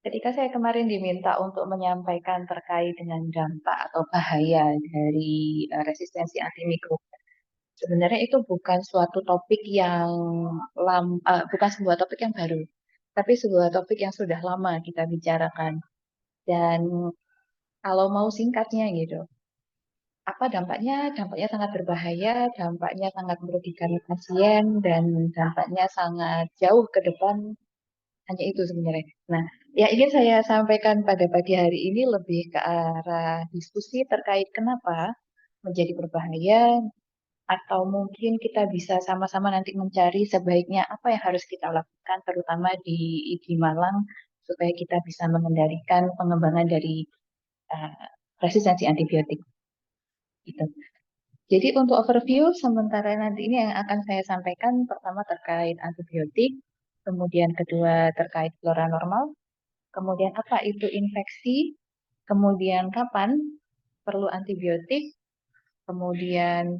Ketika saya kemarin diminta untuk menyampaikan terkait dengan dampak atau bahaya dari resistensi antimikroba, sebenarnya itu bukan suatu topik yang bukan sebuah topik yang baru, tapi sebuah topik yang sudah lama kita bicarakan. Dan kalau mau singkatnya gitu, apa dampaknya? Dampaknya sangat berbahaya, dampaknya sangat merugikan pasien, dan dampaknya sangat jauh ke depan. Hanya itu sebenarnya. Nah, yang ingin saya sampaikan pada pagi hari ini lebih ke arah diskusi terkait kenapa menjadi berbahaya, atau mungkin kita bisa sama-sama nanti mencari sebaiknya apa yang harus kita lakukan, terutama di IGI Malang, supaya kita bisa mengendalikan pengembangan dari uh, resistensi antibiotik. Gitu. Jadi untuk overview, sementara nanti ini yang akan saya sampaikan pertama terkait antibiotik, kemudian kedua terkait flora normal, kemudian apa itu infeksi, kemudian kapan perlu antibiotik, kemudian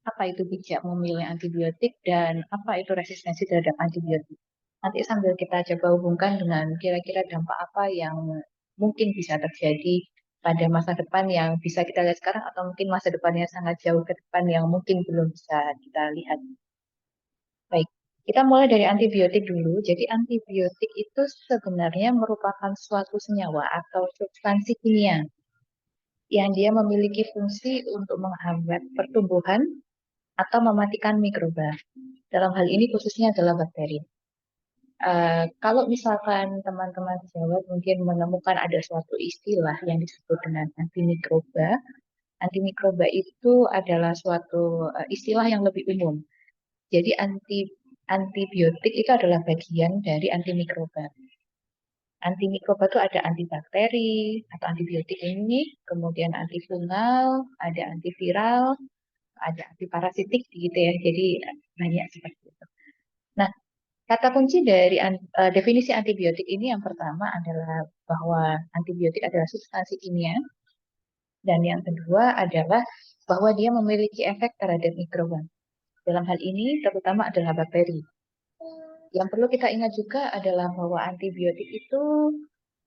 apa itu bijak memilih antibiotik, dan apa itu resistensi terhadap antibiotik. Nanti sambil kita coba hubungkan dengan kira-kira dampak apa yang mungkin bisa terjadi pada masa depan yang bisa kita lihat sekarang, atau mungkin masa depan yang sangat jauh ke depan yang mungkin belum bisa kita lihat. Baik, kita mulai dari antibiotik dulu. Jadi antibiotik itu sebenarnya merupakan suatu senyawa atau substansi kimia yang dia memiliki fungsi untuk menghambat pertumbuhan atau mematikan mikroba. Dalam hal ini khususnya adalah bakteri. Kalau misalkan teman-teman sejawat mungkin menemukan ada suatu istilah yang disebut dengan antimikroba. Antimikroba itu adalah suatu istilah yang lebih umum. Jadi antibiotik itu adalah bagian dari antimikroba. Antimikroba itu ada antibakteri atau antibiotik ini, kemudian antifungal, ada antiviral, ada antiparasitik gitu ya. Jadi banyak seperti itu. Nah, kata kunci dari definisi antibiotik ini yang pertama adalah bahwa antibiotik adalah substansi kimia, dan yang kedua adalah bahwa dia memiliki efek terhadap mikroba. Dalam hal ini terutama adalah bakteri. Yang perlu kita ingat juga adalah bahwa antibiotik itu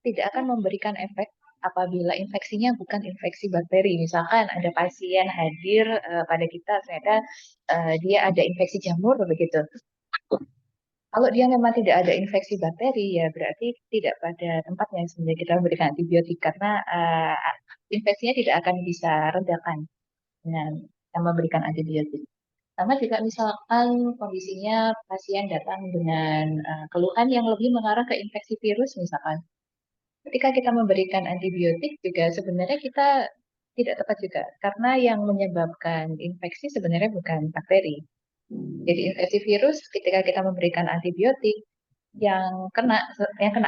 tidak akan memberikan efek apabila infeksinya bukan infeksi bakteri. Misalkan ada pasien hadir pada kita, ternyata dia ada infeksi jamur begitu. Kalau dia memang tidak ada infeksi bakteri, ya berarti tidak pada tempatnya sebenarnya kita memberikan antibiotik, karena infeksinya tidak akan bisa redakan dengan memberikan antibiotik. Sama juga misalkan kondisinya pasien datang dengan keluhan yang lebih mengarah ke infeksi virus misalkan. Ketika kita memberikan antibiotik juga sebenarnya kita tidak tepat juga, karena yang menyebabkan infeksi sebenarnya bukan bakteri. Jadi infeksi virus ketika kita memberikan antibiotik, yang kena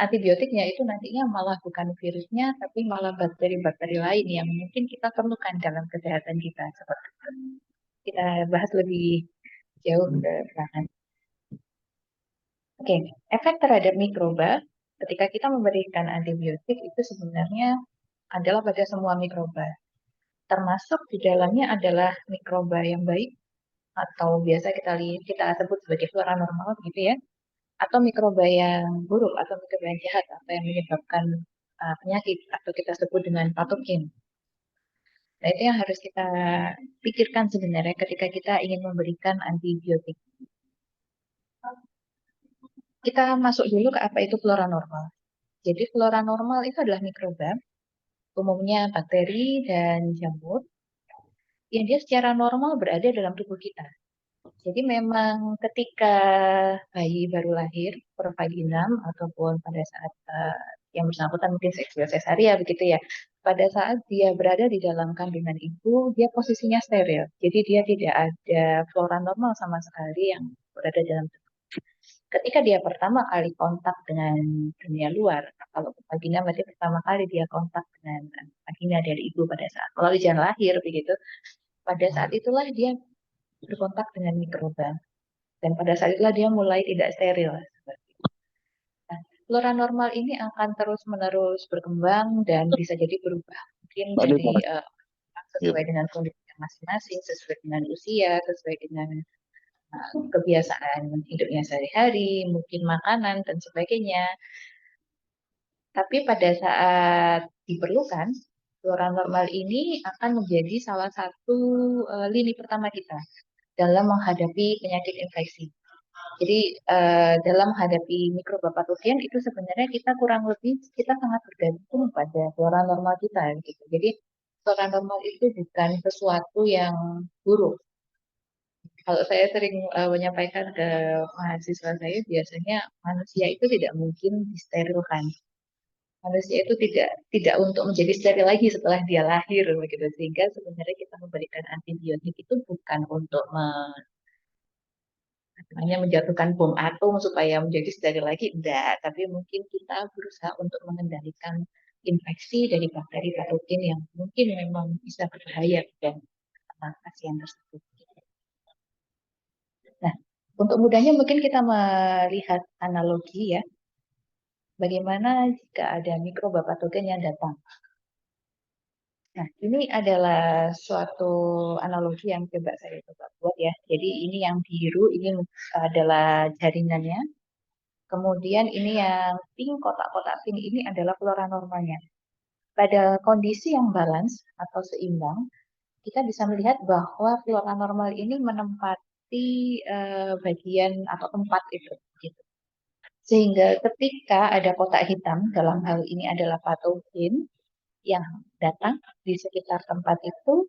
antibiotiknya itu nantinya malah bukan virusnya, tapi malah bakteri-bakteri lain yang mungkin kita perlukan dalam kesehatan kita. Seperti itu. Kita bahas lebih jauh ke belakang. Oke, efek terhadap mikroba ketika kita memberikan antibiotik itu sebenarnya adalah pada semua mikroba. Termasuk di dalamnya adalah mikroba yang baik atau biasa kita sebut sebagai flora normal gitu ya, atau mikroba yang buruk atau mikroba yang jahat atau yang menyebabkan penyakit atau kita sebut dengan patogen. Nah, itu yang harus kita pikirkan sebenarnya ketika kita ingin memberikan antibiotik. Kita masuk dulu ke apa itu flora normal. Jadi flora normal itu adalah mikroba, umumnya bakteri dan jamur, yang dia secara normal berada dalam tubuh kita. Jadi memang ketika bayi baru lahir, pervaginam ataupun pada saat yang bersangkutan mungkin seksual sesaria begitu ya, pada saat dia berada di dalam kandungan ibu, dia posisinya steril. Jadi dia tidak ada flora normal sama sekali yang berada dalam tubuh. Ketika dia pertama kali kontak dengan dunia luar, kalau vagina berarti pertama kali dia kontak dengan vagina dari ibu pada saat melalui jalan lahir begitu, pada saat itulah dia berkontak dengan mikroba, dan pada saat itulah dia mulai tidak steril. Nah, flora normal ini akan terus-menerus berkembang dan bisa jadi berubah mungkin dari sesuai dengan kondisi masing-masing, sesuai dengan usia, sesuai dengan kebiasaan hidupnya sehari-hari, mungkin makanan dan sebagainya. Tapi pada saat diperlukan, flora normal ini akan menjadi salah satu lini pertama kita dalam menghadapi penyakit infeksi. Jadi dalam menghadapi mikrobapatogen itu sebenarnya kita kurang lebih kita sangat bergantung pada flora normal kita gitu. Jadi flora normal itu bukan sesuatu yang buruk. Kalau saya sering menyampaikan ke mahasiswa saya, biasanya manusia itu tidak mungkin disterilkan. Manusia itu tidak untuk menjadi steril lagi setelah dia lahir begitu. Sehingga sebenarnya kita memberikan antibiotik itu bukan untuk hanya menjatuhkan bom atom supaya menjadi steril lagi, enggak. Tapi mungkin kita berusaha untuk mengendalikan infeksi dari bakteri patogen yang mungkin memang bisa berbahaya dan pasien tersebut. Nah, untuk mudahnya mungkin kita melihat analogi ya, bagaimana jika ada mikrobapatogen yang datang. Nah, ini adalah suatu analogi yang coba saya coba buat ya. Jadi ini yang biru, ini adalah jaringannya. Kemudian ini yang pink, kotak-kotak pink ini adalah flora normalnya. Pada kondisi yang balance atau seimbang, kita bisa melihat bahwa flora normal ini menempati bagian atau tempat itu. Gitu. Sehingga ketika ada kotak hitam, dalam hal ini adalah patogen yang datang di sekitar tempat itu,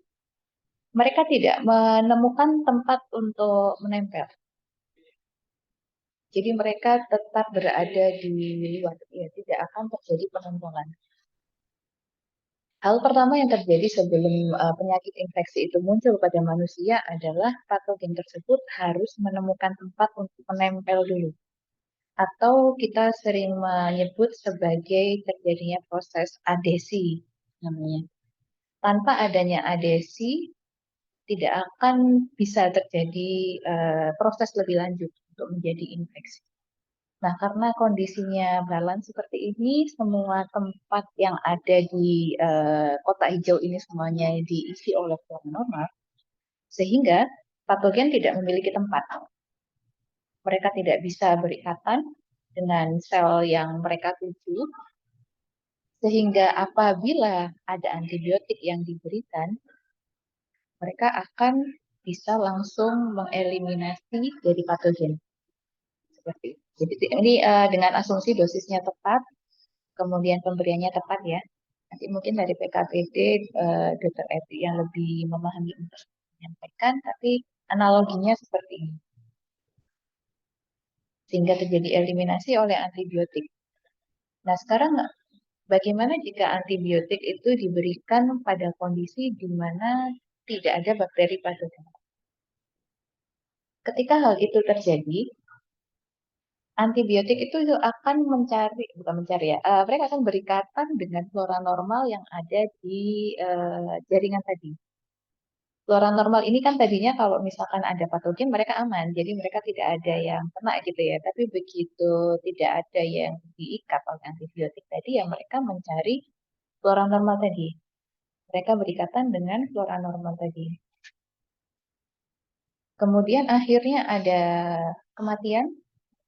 mereka tidak menemukan tempat untuk menempel. Jadi mereka tetap berada di luar, ya, tidak akan terjadi penumpukan. Hal pertama yang terjadi sebelum penyakit infeksi itu muncul pada manusia adalah patogen tersebut harus menemukan tempat untuk menempel dulu. Atau kita sering menyebut sebagai terjadinya proses adesi namanya. Tanpa adanya adesi, tidak akan bisa terjadi proses lebih lanjut untuk menjadi infeksi. Nah, karena kondisinya balance seperti ini, semua tempat yang ada di kotak hijau ini semuanya diisi oleh flora normal, sehingga patogen tidak memiliki tempat. Mereka tidak bisa berikatan dengan sel yang mereka tuju, sehingga apabila ada antibiotik yang diberikan, mereka akan bisa langsung mengeliminasi dari patogen. Seperti itu. Jadi ini dengan asumsi dosisnya tepat, kemudian pemberiannya tepat ya. Nanti mungkin dari PKPD Dokter Eti yang lebih memahami untuk menyampaikan, tapi analoginya seperti ini. Sehingga terjadi eliminasi oleh antibiotik. Nah sekarang bagaimana jika antibiotik itu diberikan pada kondisi di mana tidak ada bakteri patogen? Ketika hal itu terjadi, antibiotik itu akan mencari, bukan mencari ya, mereka akan berikatan dengan flora normal yang ada di jaringan tadi. Flora normal ini kan tadinya kalau misalkan ada patogen mereka aman, jadi mereka tidak ada yang kena gitu ya. Tapi begitu tidak ada yang diikat oleh antibiotik tadi, ya mereka mencari flora normal tadi. Mereka berikatan dengan flora normal tadi. Kemudian akhirnya ada kematian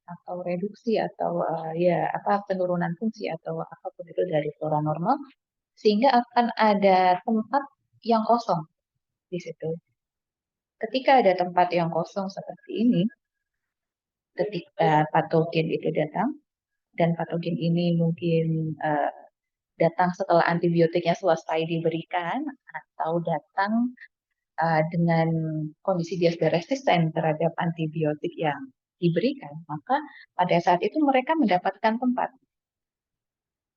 atau reduksi atau ya apa penurunan fungsi atau apapun itu dari flora normal, sehingga akan ada tempat yang kosong di situ. Ketika ada tempat yang kosong seperti ini, ketika patogen itu datang, dan patogen ini mungkin datang setelah antibiotiknya selesai diberikan, atau datang dengan kondisi dia sudah resisten terhadap antibiotik yang diberikan, maka pada saat itu mereka mendapatkan tempat.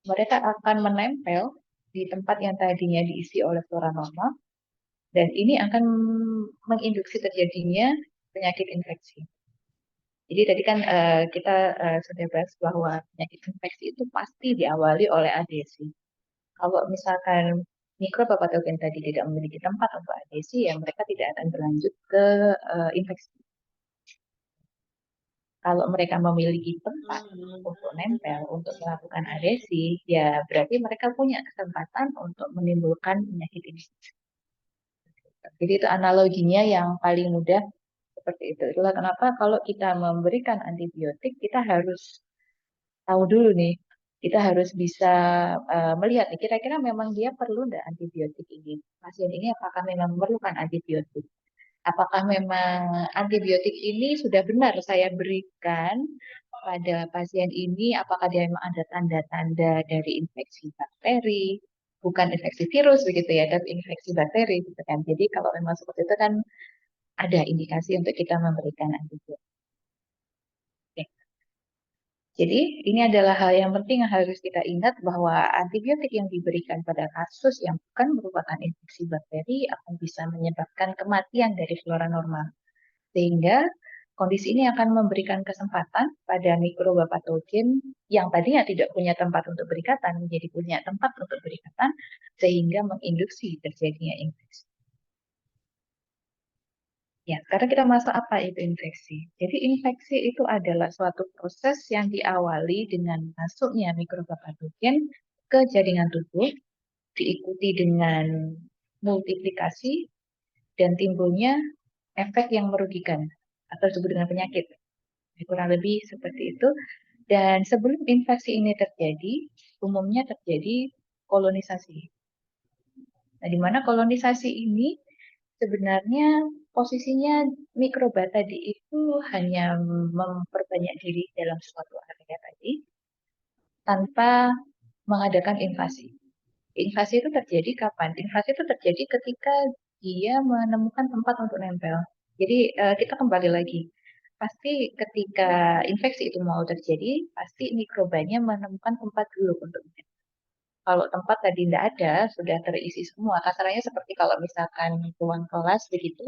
Mereka akan menempel di tempat yang tadinya diisi oleh flora normal, dan ini akan menginduksi terjadinya penyakit infeksi. Jadi tadi kan kita sudah bahas bahwa penyakit infeksi itu pasti diawali oleh adesi. Kalau misalkan mikrobapatogen tadi tidak memiliki tempat untuk adesi, ya mereka tidak akan berlanjut ke infeksi. Kalau mereka memiliki tempat untuk nempel, untuk melakukan adesi, ya berarti mereka punya kesempatan untuk menimbulkan penyakit infeksi. Jadi itu analoginya yang paling mudah seperti itu. Itulah kenapa kalau kita memberikan antibiotik, kita harus tahu dulu nih, Kita harus bisa melihat nih, kira-kira memang dia perlu nggak antibiotik ini. Pasien ini apakah memang memerlukan antibiotik? Apakah memang antibiotik ini sudah benar saya berikan pada pasien ini? Apakah dia memang ada tanda-tanda dari infeksi bakteri, bukan infeksi virus begitu ya, tapi infeksi bakteri gitu kan. Jadi kalau memang seperti itu kan ada indikasi untuk kita memberikan antibiotik. Oke. Jadi ini adalah hal yang penting yang harus kita ingat bahwa antibiotik yang diberikan pada kasus yang bukan merupakan infeksi bakteri akan bisa menyebabkan kematian dari flora normal. Sehingga kondisi ini akan memberikan kesempatan pada mikroba patogen yang tadinya tidak punya tempat untuk berikatan menjadi punya tempat untuk berikatan sehingga menginduksi terjadinya infeksi. Ya, sekarang kita masuk apa itu infeksi. Jadi infeksi itu adalah suatu proses yang diawali dengan masuknya mikroba patogen ke jaringan tubuh, diikuti dengan multiplikasi dan timbulnya efek yang merugikan atau disebut dengan penyakit. Kurang lebih seperti itu. Dan sebelum infeksi ini terjadi, umumnya terjadi kolonisasi. Nah, di mana kolonisasi ini sebenarnya posisinya mikroba tadi itu hanya memperbanyak diri dalam suatu area tadi tanpa mengadakan invasi. Invasi itu terjadi kapan? Invasi itu terjadi ketika dia menemukan tempat untuk nempel. Jadi kita kembali lagi. Pasti ketika infeksi itu mau terjadi, pasti mikrobanya menemukan tempat dulu untuk nempel. Kalau tempat tadi tidak ada, sudah terisi semua. Kasarannya seperti kalau misalkan ruang kelas begitu,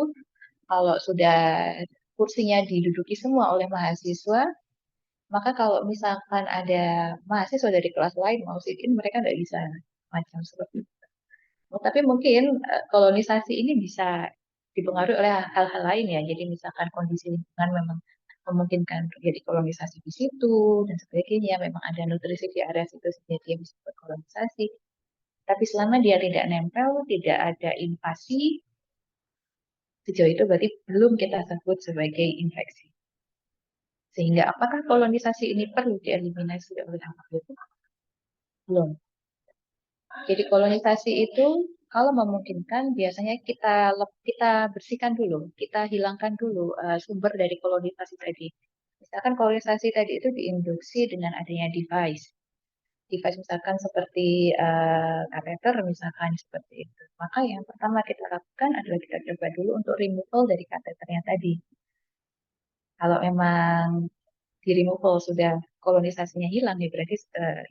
kalau sudah kursinya diduduki semua oleh mahasiswa, maka kalau misalkan ada mahasiswa dari kelas lain mau sit in, mereka nggak bisa macam seperti itu. Tapi mungkin kolonisasi ini bisa dipengaruhi oleh hal-hal lain ya. Jadi misalkan kondisi lingkungan memang memungkinkan terjadi kolonisasi di situ dan sebagainya. Memang ada nutrisi di area situ sehingga dia bisa berkolonisasi. Tapi selama dia tidak nempel, tidak ada invasi, sejauh itu berarti belum kita sebut sebagai infeksi. Sehingga apakah kolonisasi ini perlu dieliminasi oleh antibiotik? Belum. Jadi kolonisasi itu kalau memungkinkan biasanya kita bersihkan dulu, kita hilangkan dulu sumber dari kolonisasi tadi. Misalkan kolonisasi tadi itu diinduksi dengan adanya device. Device misalkan seperti kateter misalkan seperti itu. Maka yang pertama kita lakukan adalah kita coba dulu untuk removal dari kateternya tadi. Kalau memang di removal sudah kolonisasinya hilang, ya berarti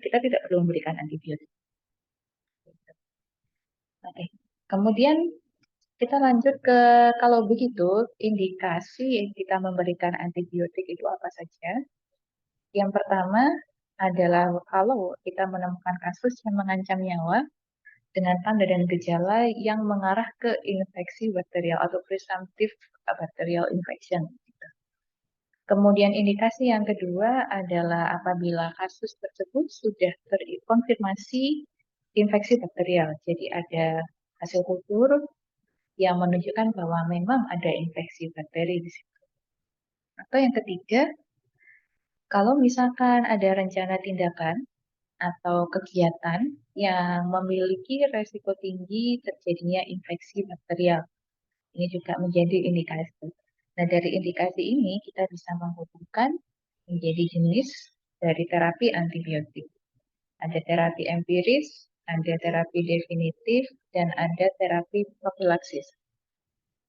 kita tidak perlu memberikan antibiotik. Oke. Kemudian kita lanjut ke kalau begitu indikasi kita memberikan antibiotik itu apa saja? Yang pertama adalah kalau kita menemukan kasus yang mengancam nyawa dengan tanda dan gejala yang mengarah ke infeksi bakterial atau presumptive bacterial infection. Kemudian indikasi yang kedua adalah apabila kasus tersebut sudah terkonfirmasi infeksi bakterial. Jadi ada hasil kultur yang menunjukkan bahwa memang ada infeksi bakteri di situ. Atau yang ketiga, kalau misalkan ada rencana tindakan atau kegiatan yang memiliki resiko tinggi terjadinya infeksi bakterial. Ini juga menjadi indikasi. Nah, dari indikasi ini kita bisa menghubungkan menjadi jenis dari terapi antibiotik. Ada terapi empiris, ada terapi definitif, dan ada terapi profilaksis.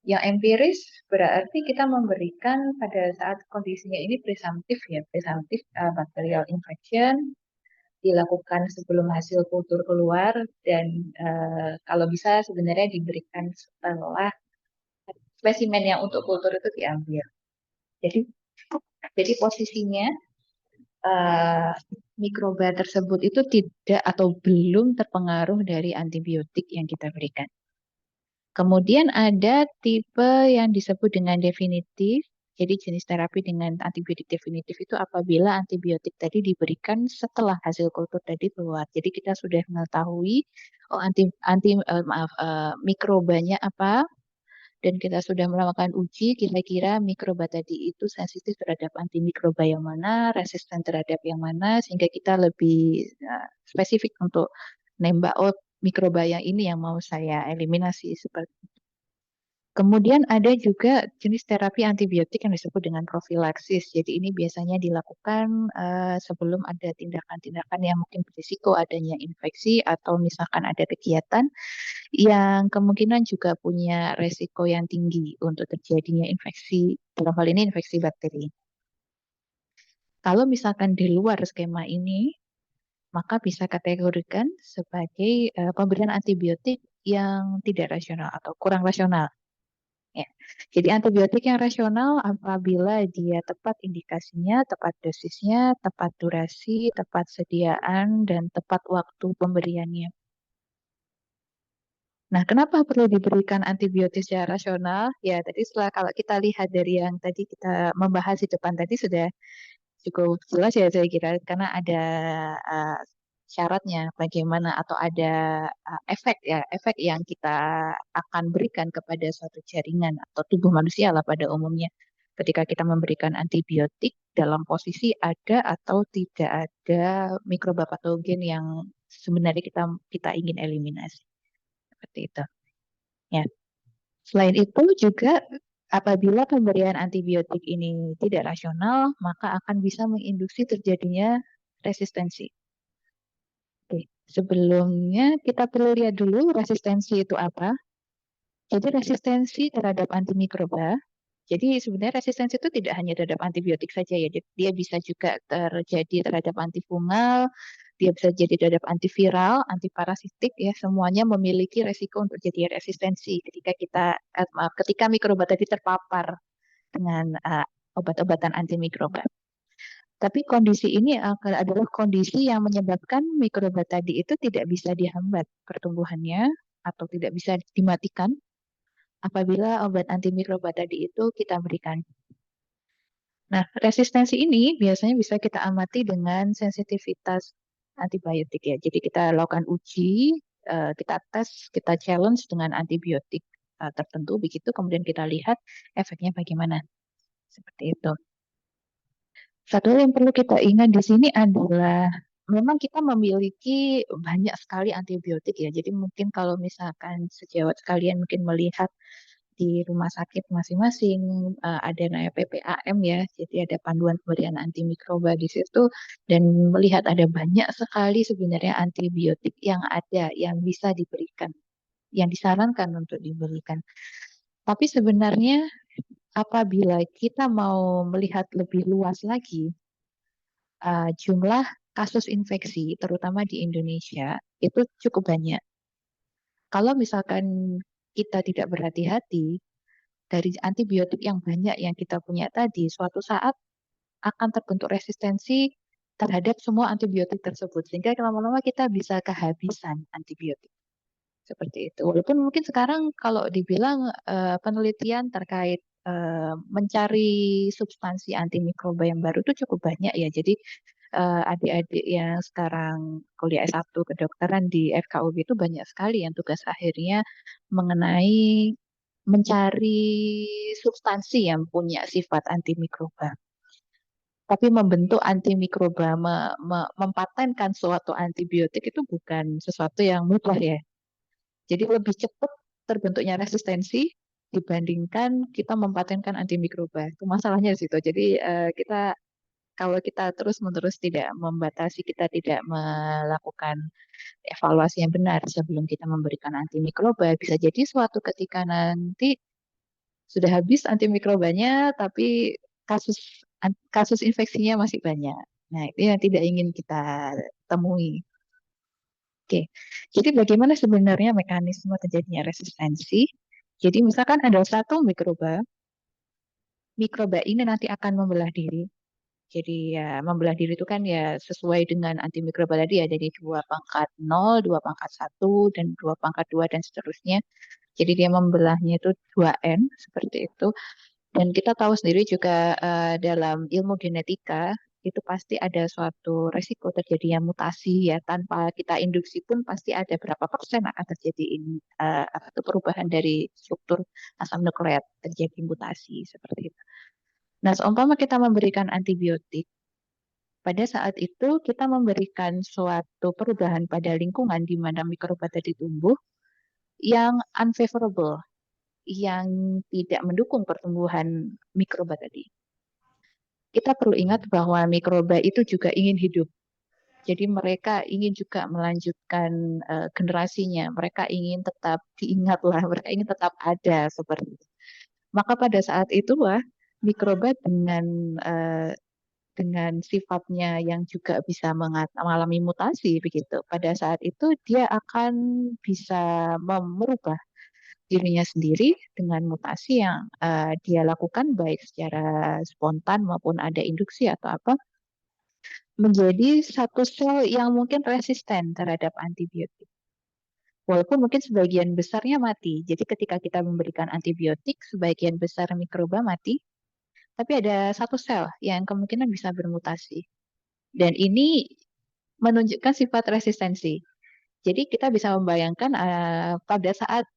Yang empiris berarti kita memberikan pada saat kondisinya ini presumptif ya, presumptif bacterial infection dilakukan sebelum hasil kultur keluar dan kalau bisa sebenarnya diberikan setelah spesimen yang untuk kultur itu diambil. Jadi jadi posisinya uh, mikroba tersebut itu tidak atau belum terpengaruh dari antibiotik yang kita berikan. Kemudian ada tipe yang disebut dengan definitif. Jadi jenis terapi dengan antibiotik definitif itu apabila antibiotik tadi diberikan setelah hasil kultur tadi keluar. Jadi kita sudah mengetahui oh mikrobanya apa, dan kita sudah melakukan uji kira-kira mikroba tadi itu sensitif terhadap antimikroba yang mana, resisten terhadap yang mana, sehingga kita lebih spesifik untuk nembak, oh mikroba yang ini yang mau saya eliminasi seperti. Kemudian ada juga jenis terapi antibiotik yang disebut dengan profilaksis. Jadi ini biasanya dilakukan sebelum ada tindakan-tindakan yang mungkin berisiko adanya infeksi atau misalkan ada kegiatan yang kemungkinan juga punya resiko yang tinggi untuk terjadinya infeksi, dalam hal ini infeksi bakteri. Kalau misalkan di luar skema ini, maka bisa kategorikan sebagai pemberian antibiotik yang tidak rasional atau kurang rasional. Ya. Jadi antibiotik yang rasional apabila dia tepat indikasinya, tepat dosisnya, tepat durasi, tepat sediaan, dan tepat waktu pemberiannya. Nah, kenapa perlu diberikan antibiotik secara rasional? Ya, tadi setelah kalau kita lihat dari yang tadi kita membahas di depan tadi sudah cukup jelas ya saya kira, karena ada uh, syaratnya bagaimana atau ada efek ya, efek yang kita akan berikan kepada suatu jaringan atau tubuh manusia lah pada umumnya. Ketika kita memberikan antibiotik dalam posisi ada atau tidak ada mikroba patogen yang sebenarnya kita ingin eliminasi. Seperti itu. Ya. Selain itu juga apabila pemberian antibiotik ini tidak rasional, maka akan bisa menginduksi terjadinya resistensi. Oke. Sebelumnya kita perlu lihat dulu resistensi itu apa. Jadi resistensi terhadap antimikroba. Jadi sebenarnya resistensi itu tidak hanya terhadap antibiotik saja ya. Dia bisa juga terjadi terhadap antifungal, dia bisa jadi terhadap antiviral, antiparasitik ya. Semuanya memiliki resiko untuk jadi resistensi ketika mikroba tadi terpapar dengan obat-obatan antimikroba. Tapi kondisi ini adalah kondisi yang menyebabkan mikroba tadi itu tidak bisa dihambat pertumbuhannya atau tidak bisa dimatikan apabila obat antimikroba tadi itu kita berikan. Nah, resistensi ini biasanya bisa kita amati dengan sensitivitas antibiotik ya. Jadi kita lakukan uji, kita tes, kita challenge dengan antibiotik tertentu begitu, kemudian kita lihat efeknya bagaimana. Seperti itu. Satu hal yang perlu kita ingat di sini adalah memang kita memiliki banyak sekali antibiotik ya. Jadi mungkin kalau misalkan sejawat sekalian mungkin melihat di rumah sakit masing-masing ada namanya PPAM ya. Jadi ada panduan pemberian antimikroba di situ dan melihat ada banyak sekali sebenarnya antibiotik yang ada yang bisa diberikan, yang disarankan untuk diberikan. Tapi sebenarnya apabila kita mau melihat lebih luas lagi, jumlah kasus infeksi, terutama di Indonesia, itu cukup banyak. Kalau misalkan kita tidak berhati-hati, dari antibiotik yang banyak yang kita punya tadi, suatu saat akan terbentuk resistensi terhadap semua antibiotik tersebut. Sehingga lama-lama kita bisa kehabisan antibiotik. Seperti itu. Walaupun mungkin sekarang kalau dibilang penelitian terkait mencari substansi antimikroba yang baru itu cukup banyak ya. Jadi adik-adik yang sekarang kuliah S1 kedokteran di FKUB itu banyak sekali yang tugas akhirnya mengenai mencari substansi yang punya sifat antimikroba. Tapi membentuk antimikroba, mempatenkan suatu antibiotik itu bukan sesuatu yang mudah ya. Jadi lebih cepat terbentuknya resistensi dibandingkan kita mempatenkan antimikroba. Itu masalahnya di situ. Jadi kita kalau kita terus-menerus tidak membatasi, kita tidak melakukan evaluasi yang benar sebelum kita memberikan antimikroba, bisa jadi suatu ketika nanti sudah habis antimikrobanya, tapi kasus kasus infeksinya masih banyak. Nah, itu yang tidak ingin kita temui. Oke, jadi bagaimana sebenarnya mekanisme terjadinya resistensi? Jadi misalkan ada satu mikroba, mikroba ini nanti akan membelah diri. Jadi ya membelah diri itu kan ya sesuai dengan antimikroba tadi ya, jadi 2 pangkat 0, 2 pangkat 1, dan 2 pangkat 2 dan seterusnya. Jadi dia membelahnya itu 2N seperti itu. Dan kita tahu sendiri juga dalam ilmu genetika, itu pasti ada suatu resiko terjadinya mutasi ya, tanpa kita induksi pun pasti ada berapa persen akan terjadi ini apa tuh, perubahan dari struktur asam nukleat, terjadi mutasi seperti itu. Nah, seumpama kita memberikan antibiotik, pada saat itu kita memberikan suatu perubahan pada lingkungan di mana mikroba tadi tumbuh yang unfavorable, yang tidak mendukung pertumbuhan mikroba tadi. Kita perlu ingat bahwa mikroba itu juga ingin hidup. Jadi mereka ingin juga melanjutkan generasinya. Mereka ingin tetap diingat lah, mereka ingin tetap ada seperti itu. Maka pada saat itulah mikroba dengan sifatnya yang juga bisa mengalami mutasi begitu. Pada saat itu dia akan bisa merubah dirinya sendiri dengan mutasi yang dia lakukan baik secara spontan maupun ada induksi atau apa, menjadi satu sel yang mungkin resisten terhadap antibiotik. Walaupun mungkin sebagian besarnya mati. Jadi ketika kita memberikan antibiotik, sebagian besar mikroba mati, tapi ada satu sel yang kemungkinan bisa bermutasi. Dan ini menunjukkan sifat resistensi. Jadi kita bisa membayangkan pada saat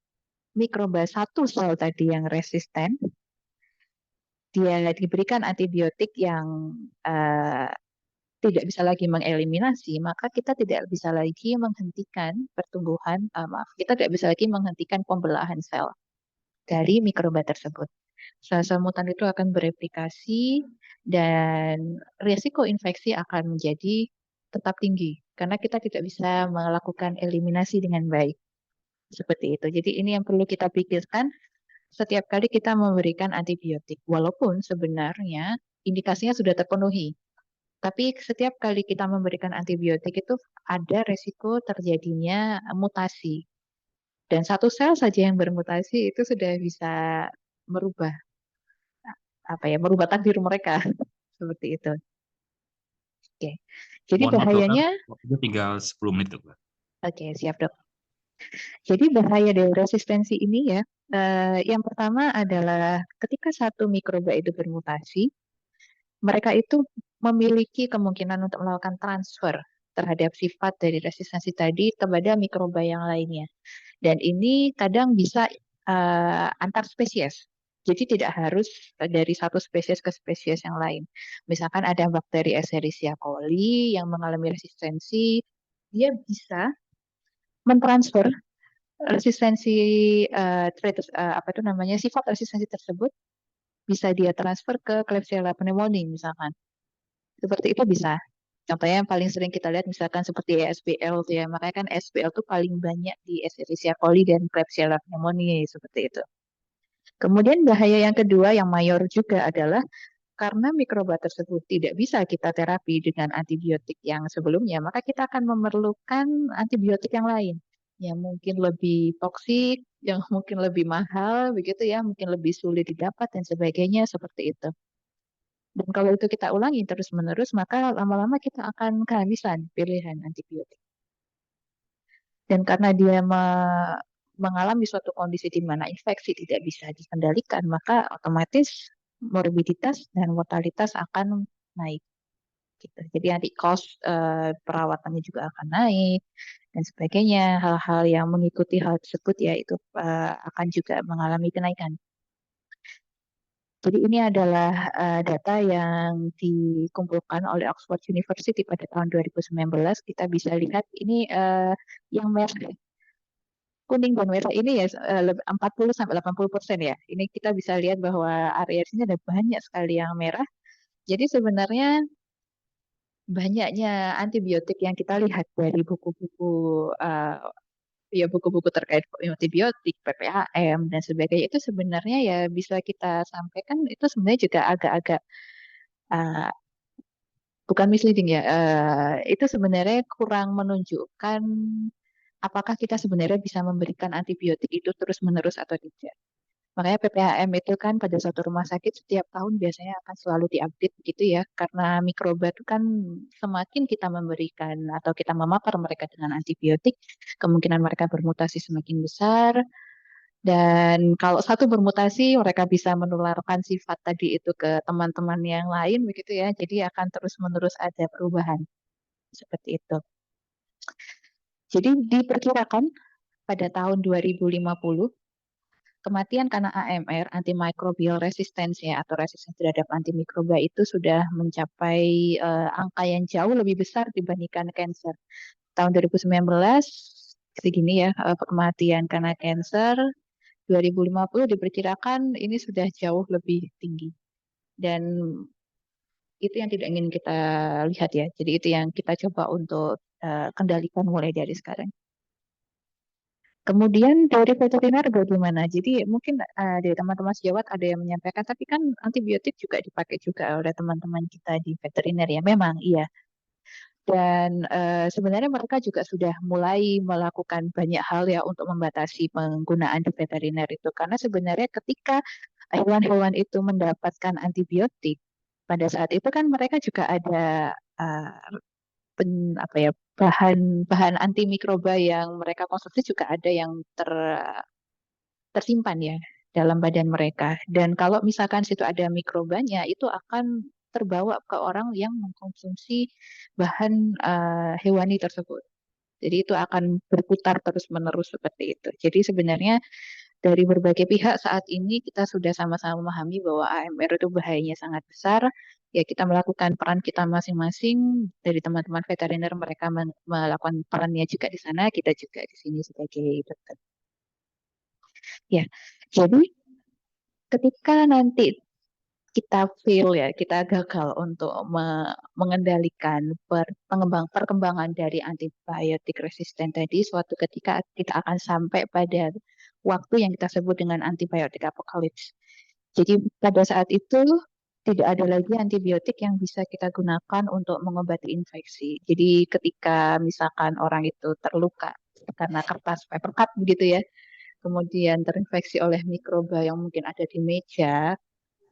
mikroba satu sel tadi yang resisten, dia diberikan antibiotik yang tidak bisa lagi mengeliminasi, maka kita tidak bisa lagi menghentikan pertumbuhan, kita tidak bisa lagi menghentikan pembelahan sel dari mikroba tersebut. Sel-sel mutan itu akan bereplikasi dan risiko infeksi akan menjadi tetap tinggi karena kita tidak bisa melakukan eliminasi dengan baik. Seperti itu. Jadi ini yang perlu kita pikirkan setiap kali kita memberikan antibiotik. Walaupun sebenarnya indikasinya sudah terpenuhi. Tapi setiap kali kita memberikan antibiotik itu ada resiko terjadinya mutasi. Dan satu sel saja yang bermutasi itu sudah bisa merubah merubah takdir mereka seperti itu. Oke. Jadi Mohon maaf dokter, bahayanya, waktunya tinggal 10 menit dokter. oke, siap dok. Jadi bahaya dari resistensi ini ya, yang pertama adalah ketika satu mikroba itu bermutasi, mereka itu memiliki kemungkinan untuk melakukan transfer terhadap sifat dari resistensi tadi kepada mikroba yang lainnya. Dan ini kadang bisa antar spesies. Jadi tidak harus dari satu spesies ke spesies yang lain. Misalkan ada bakteri Escherichia coli yang mengalami resistensi, dia bisa mentransfer resistensi apa itu namanya, sifat resistensi tersebut bisa dia transfer ke Klebsiella pneumoniae misalkan. Seperti itu bisa. Contohnya yang paling sering kita lihat misalkan seperti ESBL tuh ya. Makanya kan ESBL tuh paling banyak di Escherichia coli dan Klebsiella pneumoniae seperti itu. Kemudian bahaya yang kedua yang mayor juga adalah karena mikroba tersebut tidak bisa kita terapi dengan antibiotik yang sebelumnya, maka kita akan memerlukan antibiotik yang lain yang mungkin lebih toksik, yang mungkin lebih mahal, begitu ya, mungkin lebih sulit didapat dan sebagainya seperti itu. Dan kalau itu kita ulangi terus-menerus, maka lama-lama kita akan kehabisan pilihan antibiotik. Dan karena dia mengalami suatu kondisi di mana infeksi tidak bisa dikendalikan, maka otomatis morbiditas dan mortalitas akan naik. Gitu. Jadi nanti cost perawatannya juga akan naik dan sebagainya. Hal-hal yang mengikuti hal tersebut ya itu akan juga mengalami kenaikan. Jadi ini adalah data yang dikumpulkan oleh Oxford University pada tahun 2019. Kita bisa lihat ini yang merah, kuning dan merah ini ya 40-80% ya. Ini kita bisa lihat bahwa area sini ada banyak sekali yang merah. Jadi sebenarnya banyaknya antibiotik yang kita lihat dari buku-buku uh, ya buku-buku terkait antibiotik, PPAM dan sebagainya itu sebenarnya ya bisa kita sampaikan itu sebenarnya juga agak-agak uh, bukan misleading ya. Itu sebenarnya kurang menunjukkan apakah kita sebenarnya bisa memberikan antibiotik itu terus-menerus atau tidak. Makanya PPHM itu kan pada suatu rumah sakit setiap tahun biasanya akan selalu diupdate gitu ya. Karena mikroba itu kan semakin kita memberikan atau kita memapar mereka dengan antibiotik, kemungkinan mereka bermutasi semakin besar Dan kalau satu bermutasi, mereka bisa menularkan sifat tadi itu ke teman-teman yang lain, begitu ya. Jadi akan terus-menerus ada perubahan seperti itu. Jadi diperkirakan pada tahun 2050, kematian karena AMR, antimicrobial resistance ya, atau resistensi terhadap antimikroba itu sudah mencapai angka yang jauh lebih besar dibandingkan cancer. Tahun 2019 segini ya, kematian karena cancer. 2050 diperkirakan ini sudah jauh lebih tinggi. Dan itu yang tidak ingin kita lihat ya. Jadi itu yang kita coba untuk kendalikan mulai dari sekarang. Kemudian dari veteriner bagaimana? Jadi mungkin dari teman-teman sejawat ada yang menyampaikan, tapi kan antibiotik juga dipakai juga oleh teman-teman kita di veteriner ya. Memang iya. Dan sebenarnya mereka juga sudah mulai melakukan banyak hal ya untuk membatasi penggunaan di veteriner itu. Karena sebenarnya ketika hewan-hewan itu mendapatkan antibiotik, pada saat itu kan mereka juga ada uh, apa ya, bahan antimikroba yang mereka konsumsi juga ada yang tersimpan ya dalam badan mereka. Dan kalau misalkan situ ada mikrobanya, itu akan terbawa ke orang yang mengkonsumsi bahan hewani tersebut. Jadi itu akan berputar terus-menerus seperti itu. Jadi sebenarnya dari berbagai pihak saat ini kita sudah sama-sama memahami bahwa AMR itu bahayanya sangat besar. Ya kita melakukan peran kita masing-masing dari teman-teman veteriner mereka melakukan perannya juga di sana, kita juga di sini sebagai dokter. Ya, jadi ketika nanti kita fail ya, kita gagal untuk mengendalikan perkembangan dari antibiotik resisten tadi, suatu ketika kita akan sampai pada waktu yang kita sebut dengan antibiotik apokalips. Jadi pada saat itu tidak ada lagi antibiotik yang bisa kita gunakan untuk mengobati infeksi. Jadi ketika misalkan orang itu terluka karena kertas paper cut begitu ya, kemudian terinfeksi oleh mikroba yang mungkin ada di meja,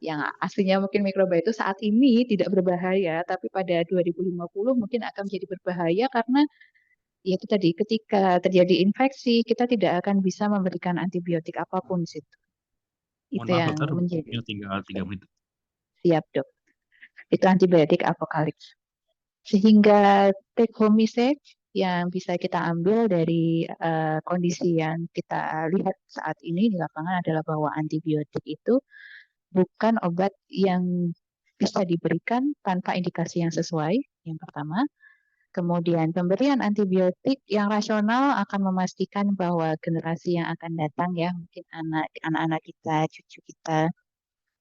yang aslinya mungkin mikroba itu saat ini tidak berbahaya, tapi pada 2050 mungkin akan menjadi berbahaya karena ya itu tadi ketika terjadi infeksi kita tidak akan bisa memberikan antibiotik apapun di situ. Mohon Itu maaf yang dokter, menjadi waktunya tinggal 3 menit. siap dok. Itu antibiotik apokalips. Sehingga take home message yang bisa kita ambil dari kondisi yang kita lihat saat ini di lapangan adalah bahwa antibiotik itu bukan obat yang bisa diberikan tanpa indikasi yang sesuai, yang pertama. Kemudian pemberian antibiotik yang rasional akan memastikan bahwa generasi yang akan datang ya, mungkin anak-anak kita, cucu kita,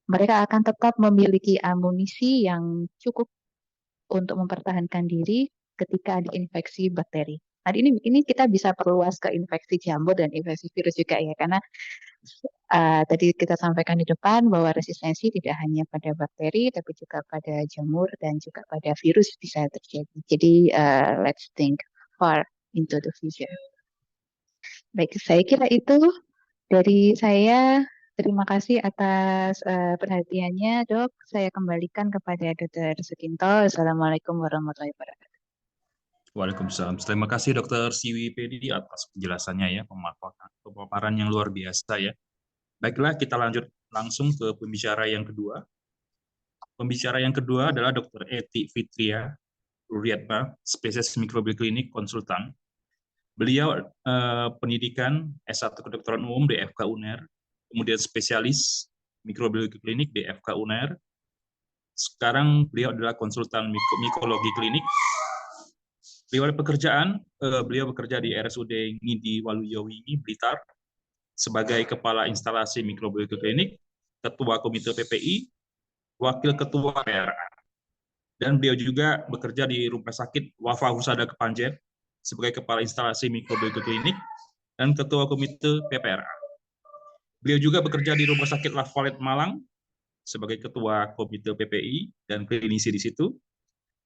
mereka akan tetap memiliki amunisi yang cukup untuk mempertahankan diri ketika diinfeksi bakteri. Nah, ini kita bisa perluas ke infeksi jamur dan infeksi virus juga ya, karena tadi kita sampaikan di depan bahwa resistensi tidak hanya pada bakteri, tapi juga pada jamur dan juga pada virus bisa terjadi. Jadi, let's think far into the future. Baik, saya kira itu dari saya. Terima kasih atas perhatiannya, Dok. Saya kembalikan kepada Dr. Sukinto. Assalamualaikum warahmatullahi wabarakatuh. Waalaikumsalam. Terima kasih Dokter Siwi Pedi atas penjelasannya ya, pemaparan yang luar biasa ya. Baiklah, kita lanjut langsung ke pembicara yang kedua. Pembicara yang kedua adalah Dr. Eti Fitria Ruriatma, spesialis mikrobiologi klinik konsultan. Beliau pendidikan S1 kedokteran umum di FK UNER, kemudian spesialis mikrobiologi klinik di FK UNER. Sekarang beliau adalah konsultan mikologi klinik. Beliau bekerja di RSUD Ngidi Waluyo-Wingi, Blitar, sebagai Kepala Instalasi Mikrobiologi Klinik, Ketua Komite PPI, Wakil Ketua PRA. Dan beliau juga bekerja di Rumah Sakit Wafa Husada Kepanjen sebagai Kepala Instalasi Mikrobiologi Klinik dan Ketua Komite PPRA. Beliau juga bekerja di Rumah Sakit Lafayette Malang sebagai Ketua Komite PPI dan klinisi di situ.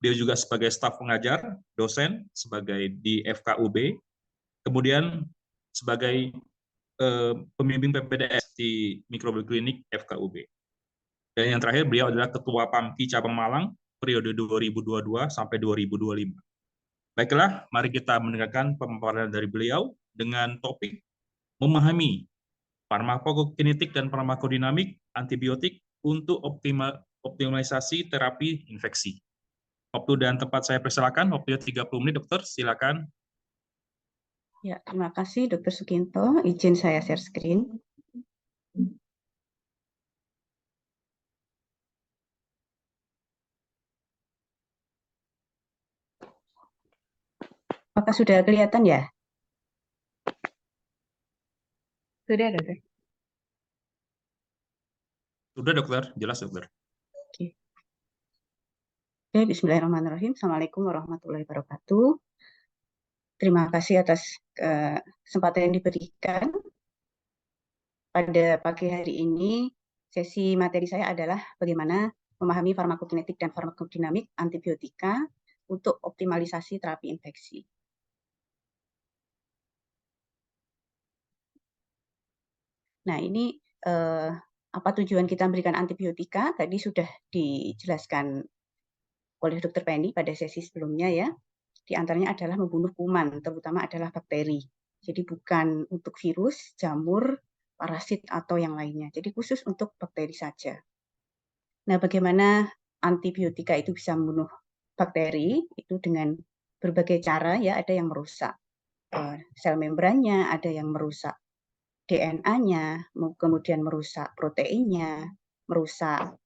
Beliau juga sebagai staf pengajar, dosen sebagai di FKUB, kemudian sebagai pembimbing PPDS di Mikrobiologi Klinik FKUB. Dan yang terakhir, beliau adalah Ketua PAMKI Cabang Malang periode 2022 sampai 2025. Baiklah, mari kita mendengarkan pemaparan dari beliau dengan topik memahami farmakokinetik dan farmakodinamik antibiotik untuk optimalisasi terapi infeksi. Waktu dan tempat saya persilakan, waktunya 30 menit, dokter, silakan. Ya, terima kasih Dr. Suginto. Izin saya share screen. Apakah sudah kelihatan ya? Sudah, dokter. Sudah, dokter. Jelas, dokter. Oke. Oke, bismillahirrahmanirrahim. Assalamualaikum warahmatullahi wabarakatuh. Terima kasih atas kesempatan yang diberikan. Pada pagi hari ini, sesi materi saya adalah bagaimana memahami farmakokinetik dan farmakodinamik antibiotika untuk optimalisasi terapi infeksi. Nah, ini apa tujuan kita memberikan antibiotika? Tadi sudah dijelaskan oleh Dr. Penny pada sesi sebelumnya ya. Di antaranya adalah membunuh kuman, terutama adalah bakteri. Jadi bukan untuk virus, jamur, parasit, atau yang lainnya. Jadi khusus untuk bakteri saja. Nah, bagaimana antibiotika itu bisa membunuh bakteri? Itu dengan berbagai cara ya, ada yang merusak sel membrannya, ada yang merusak DNA-nya, kemudian merusak proteinnya, merusak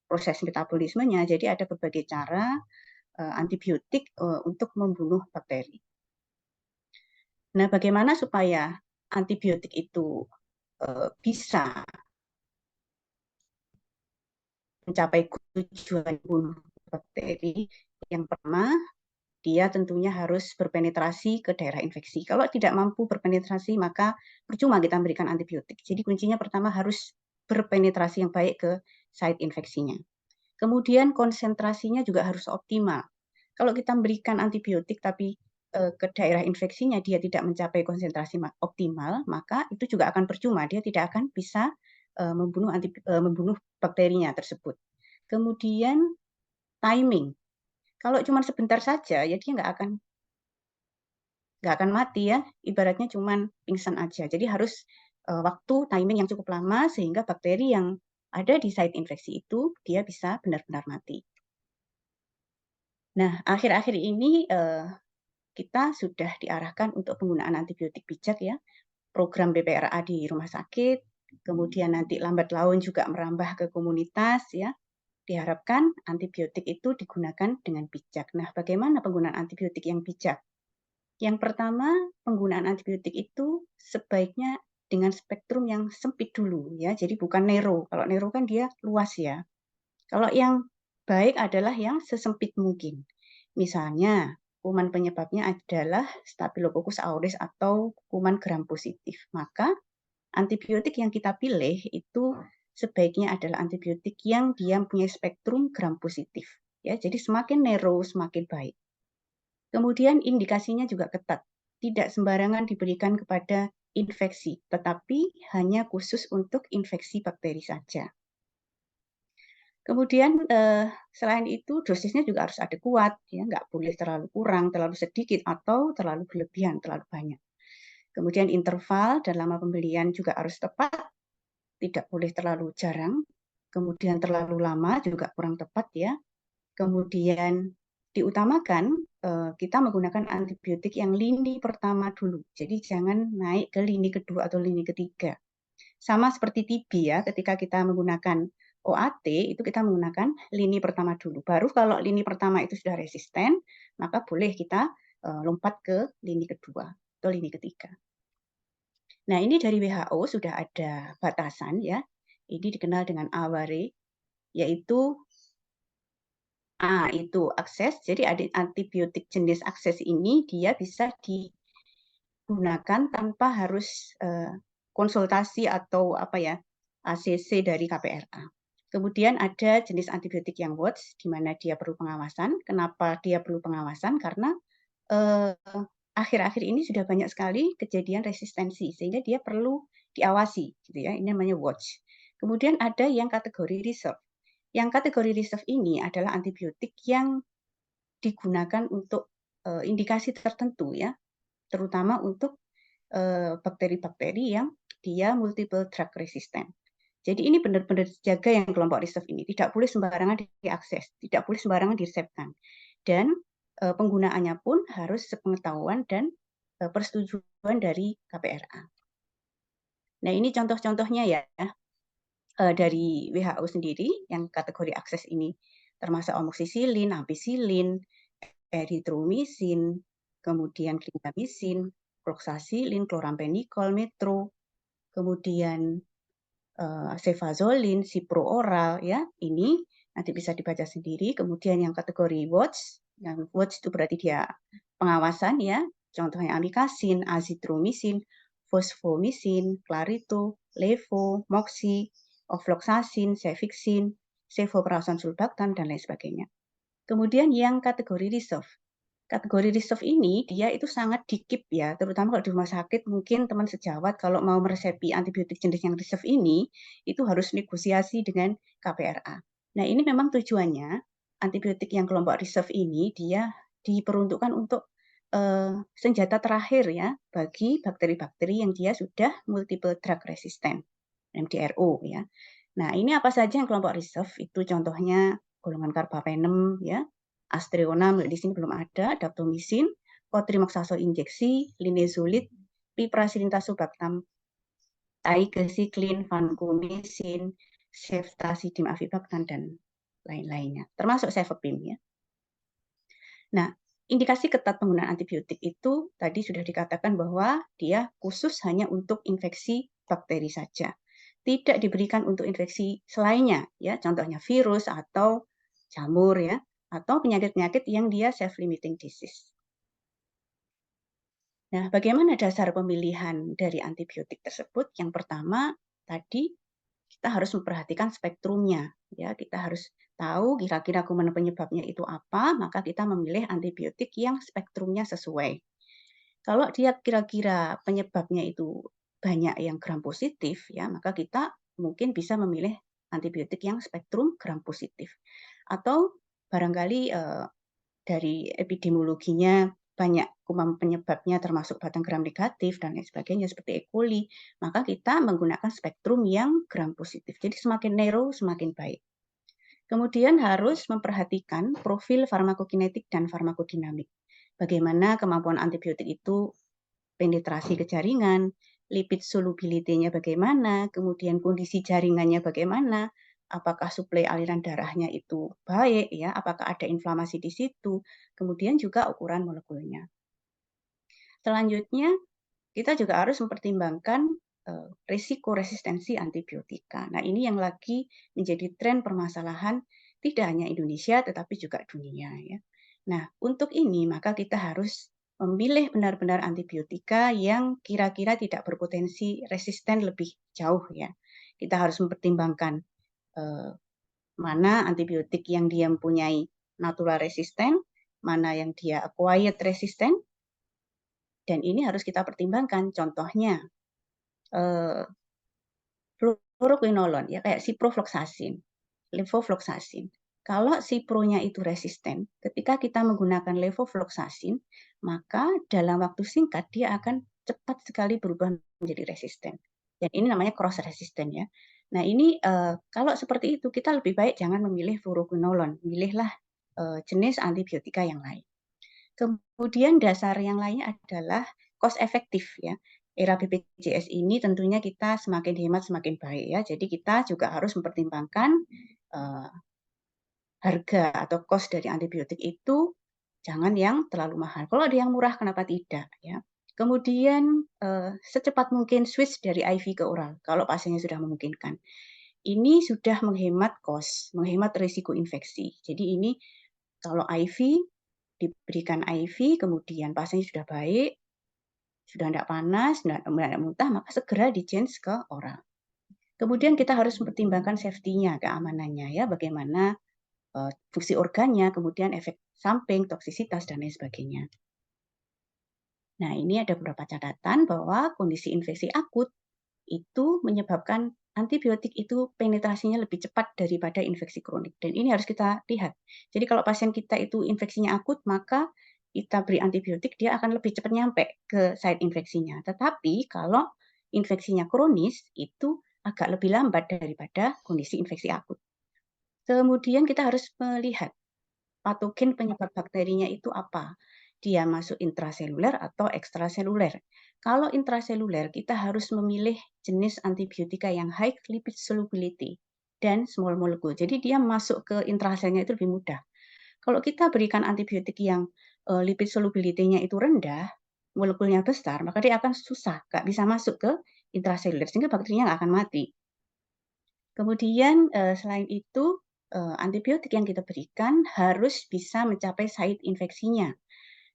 proses metabolismenya. Jadi ada berbagai cara antibiotik untuk membunuh bakteri. Nah, bagaimana supaya antibiotik itu bisa mencapai tujuan bunuh bakteri? Yang pertama, dia tentunya harus berpenetrasi ke daerah infeksi. Kalau tidak mampu berpenetrasi, maka percuma kita memberikan antibiotik. Jadi kuncinya pertama harus berpenetrasi yang baik ke site infeksinya. Kemudian konsentrasinya juga harus optimal. Kalau kita memberikan antibiotik tapi ke daerah infeksinya dia tidak mencapai konsentrasi optimal, maka itu juga akan percuma. Dia tidak akan bisa membunuh bakterinya tersebut. Kemudian timing. Kalau cuma sebentar saja, ya dia nggak akan mati ya. Ibaratnya cuma pingsan aja. Jadi harus waktu timing yang cukup lama sehingga bakteri yang ada di site infeksi itu dia bisa benar-benar mati. Nah, akhir-akhir ini kita sudah diarahkan untuk penggunaan antibiotik bijak ya. Program BPRA di rumah sakit, kemudian nanti lambat laun juga merambah ke komunitas ya. Diharapkan antibiotik itu digunakan dengan bijak. Nah, bagaimana penggunaan antibiotik yang bijak? Yang pertama, penggunaan antibiotik itu sebaiknya dengan spektrum yang sempit dulu ya. Jadi bukan narrow. Kalau narrow kan dia luas ya. Kalau yang baik adalah yang sesempit mungkin. Misalnya, kuman penyebabnya adalah Staphylococcus aureus atau kuman gram positif. Maka antibiotik yang kita pilih itu sebaiknya adalah antibiotik yang dia punya spektrum gram positif. Ya, jadi semakin narrow semakin baik. Kemudian indikasinya juga ketat. Tidak sembarangan diberikan kepada infeksi, tetapi hanya khusus untuk infeksi bakteri saja. Kemudian selain itu dosisnya juga harus adekuat, ya nggak boleh terlalu kurang, terlalu sedikit atau terlalu berlebihan, terlalu banyak. Kemudian interval dan lama pemberian juga harus tepat, tidak boleh terlalu jarang. Kemudian terlalu lama juga kurang tepat ya. Kemudian diutamakan kita menggunakan antibiotik yang lini pertama dulu. Jadi jangan naik ke lini kedua atau lini ketiga. Sama seperti TB ya, ketika kita menggunakan OAT itu kita menggunakan lini pertama dulu. Baru kalau lini pertama itu sudah resisten, maka boleh kita lompat ke lini kedua atau lini ketiga. Nah, ini dari WHO sudah ada batasan ya. Ini dikenal dengan AWARE, yaitu A itu akses. Jadi ada antibiotik jenis akses ini dia bisa digunakan tanpa harus konsultasi atau apa ya ACC dari KPRA. Kemudian ada jenis antibiotik yang watch, di mana dia perlu pengawasan. Kenapa dia perlu pengawasan? Karena akhir-akhir ini sudah banyak sekali kejadian resistensi, sehingga dia perlu diawasi, gitu ya. Ini namanya watch. Kemudian ada yang kategori reserve. Yang kategori reserve ini adalah antibiotik yang digunakan untuk indikasi tertentu, ya, terutama untuk bakteri-bakteri yang dia multiple drug resistant. Jadi ini benar-benar dijaga yang kelompok reserve ini, tidak boleh sembarangan diakses, tidak boleh sembarangan diresepkan. Dan penggunaannya pun harus sepengetahuan dan persetujuan dari KPRA. Nah, ini contoh-contohnya ya dari WHO sendiri yang kategori akses ini termasuk amoksisilin, ampicillin, eritromisin, kemudian clindamycin, fluoxacillin, chlorampenicol, metro, kemudian cefazolin, cipro oral, ya ini nanti bisa dibaca sendiri. Kemudian yang kategori watch, yang watch itu berarti dia pengawasan ya, contohnya amikacin, azitromisin, fosfomisin, clarito, levo, moxi, ofloxacin, cefixin, cefoperazone sulbactam dan lain sebagainya. Kemudian yang kategori reserve. Kategori reserve ini dia itu sangat dikip ya, terutama kalau di rumah sakit mungkin teman sejawat kalau mau meresepi antibiotik jenis yang reserve ini itu harus negosiasi dengan KPRA. Nah, ini memang tujuannya antibiotik yang kelompok reserve ini dia diperuntukkan untuk senjata terakhir ya bagi bakteri-bakteri yang dia sudah multiple drug resistant, MDRO ya. Nah, ini apa saja yang kelompok reserve itu contohnya golongan carbapenem ya, Astreona di sini belum ada, daptomisin, cotrimoxazole injeksi, linezolid, piperacillin tazobactam, tigecycline, vancomycin, ceftazidime avibactam dan lain-lainnya, termasuk cefepime ya. Nah, indikasi ketat penggunaan antibiotik itu tadi sudah dikatakan bahwa dia khusus hanya untuk infeksi bakteri saja. Tidak diberikan untuk infeksi selainnya ya, contohnya virus atau jamur ya, atau penyakit-penyakit yang dia self-limiting disease. Nah, bagaimana dasar pemilihan dari antibiotik tersebut? Yang pertama, tadi kita harus memperhatikan spektrumnya. Ya, kita harus tahu kira-kira kuman penyebabnya itu apa, maka kita memilih antibiotik yang spektrumnya sesuai. Kalau dia kira-kira penyebabnya itu banyak yang gram positif, ya, maka kita mungkin bisa memilih antibiotik yang spektrum gram positif. Atau barangkali dari epidemiologinya banyak kuman penyebabnya termasuk batang gram negatif dan lain sebagainya seperti E. coli, maka kita menggunakan spektrum yang gram positif. Jadi semakin narrow semakin baik. Kemudian harus memperhatikan profil farmakokinetik dan farmakodinamik. Bagaimana kemampuan antibiotik itu penetrasi ke jaringan, lipid solubility-nya bagaimana, kemudian kondisi jaringannya bagaimana, apakah suplai aliran darahnya itu baik ya, apakah ada inflamasi di situ, kemudian juga ukuran molekulnya. Selanjutnya kita juga harus mempertimbangkan risiko resistensi antibiotika. Nah, ini yang lagi menjadi tren permasalahan tidak hanya Indonesia tetapi juga dunia ya. Nah, untuk ini maka kita harus memilih benar-benar antibiotika yang kira-kira tidak berpotensi resisten lebih jauh ya. Kita harus mempertimbangkan mana antibiotik yang dia mempunyai natural resisten, mana yang dia acquired resisten, dan ini harus kita pertimbangkan. Contohnya fluoroquinolon ya kayak ciprofloxacin, levofloxacin. Kalau cipronya itu resisten, ketika kita menggunakan levofloxacin, maka dalam waktu singkat dia akan cepat sekali berubah menjadi resisten. Dan ini namanya cross resistant ya. Nah, ini kalau seperti itu kita lebih baik jangan memilih fluoroquinolon, pilihlah jenis antibiotika yang lain. Kemudian dasar yang lainnya adalah cost efektif ya. Era BPJS ini tentunya kita semakin hemat semakin baik ya. Jadi kita juga harus mempertimbangkan harga atau cost dari antibiotik itu jangan yang terlalu mahal. Kalau ada yang murah kenapa tidak ya. Kemudian secepat mungkin switch dari IV ke oral kalau pasiennya sudah memungkinkan. Ini sudah menghemat cost, menghemat risiko infeksi. Jadi ini kalau IV diberikan IV, kemudian pasiennya sudah baik, sudah tidak panas, tidak muntah, maka segera di-change ke oral. Kemudian kita harus mempertimbangkan safety-nya, keamanannya, ya, bagaimana fungsi organnya, kemudian efek samping, toksisitas, dan lain sebagainya. Nah, ini ada beberapa catatan bahwa kondisi infeksi akut itu menyebabkan antibiotik itu penetrasinya lebih cepat daripada infeksi kronik. Dan ini harus kita lihat. Jadi kalau pasien kita itu infeksinya akut, maka kita beri antibiotik, dia akan lebih cepat nyampe ke site infeksinya. Tetapi kalau infeksinya kronis itu agak lebih lambat daripada kondisi infeksi akut. Kemudian kita harus melihat patogen penyebab bakterinya itu apa. Dia masuk intraseluler atau ekstraseluler. Kalau intraseluler, kita harus memilih jenis antibiotika yang high lipid solubility dan small molecule. Jadi dia masuk ke intraselnya itu lebih mudah. Kalau kita berikan antibiotik yang lipid solubility-nya itu rendah, molekulnya besar, maka dia akan susah, nggak bisa masuk ke intraseluler, sehingga bakterinya nggak akan mati. Kemudian selain itu, antibiotik yang kita berikan harus bisa mencapai site infeksinya.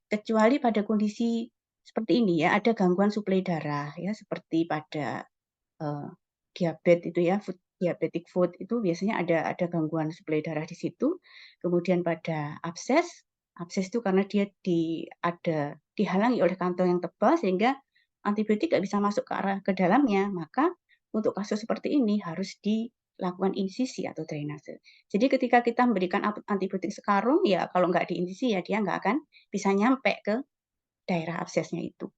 Kecuali pada kondisi seperti ini ya, ada gangguan suplai darah ya, seperti pada diabetes itu ya, diabetic foot itu biasanya ada gangguan suplai darah di situ. Kemudian pada abses itu karena dia dihalangi oleh kantong yang tebal sehingga antibiotik nggak bisa masuk ke dalamnya, maka untuk kasus seperti ini harus dilakukan insisi atau drainase. Jadi ketika kita memberikan antibiotik sekarung, ya kalau nggak diinsisi ya dia nggak akan bisa nyampe ke daerah absesnya itu.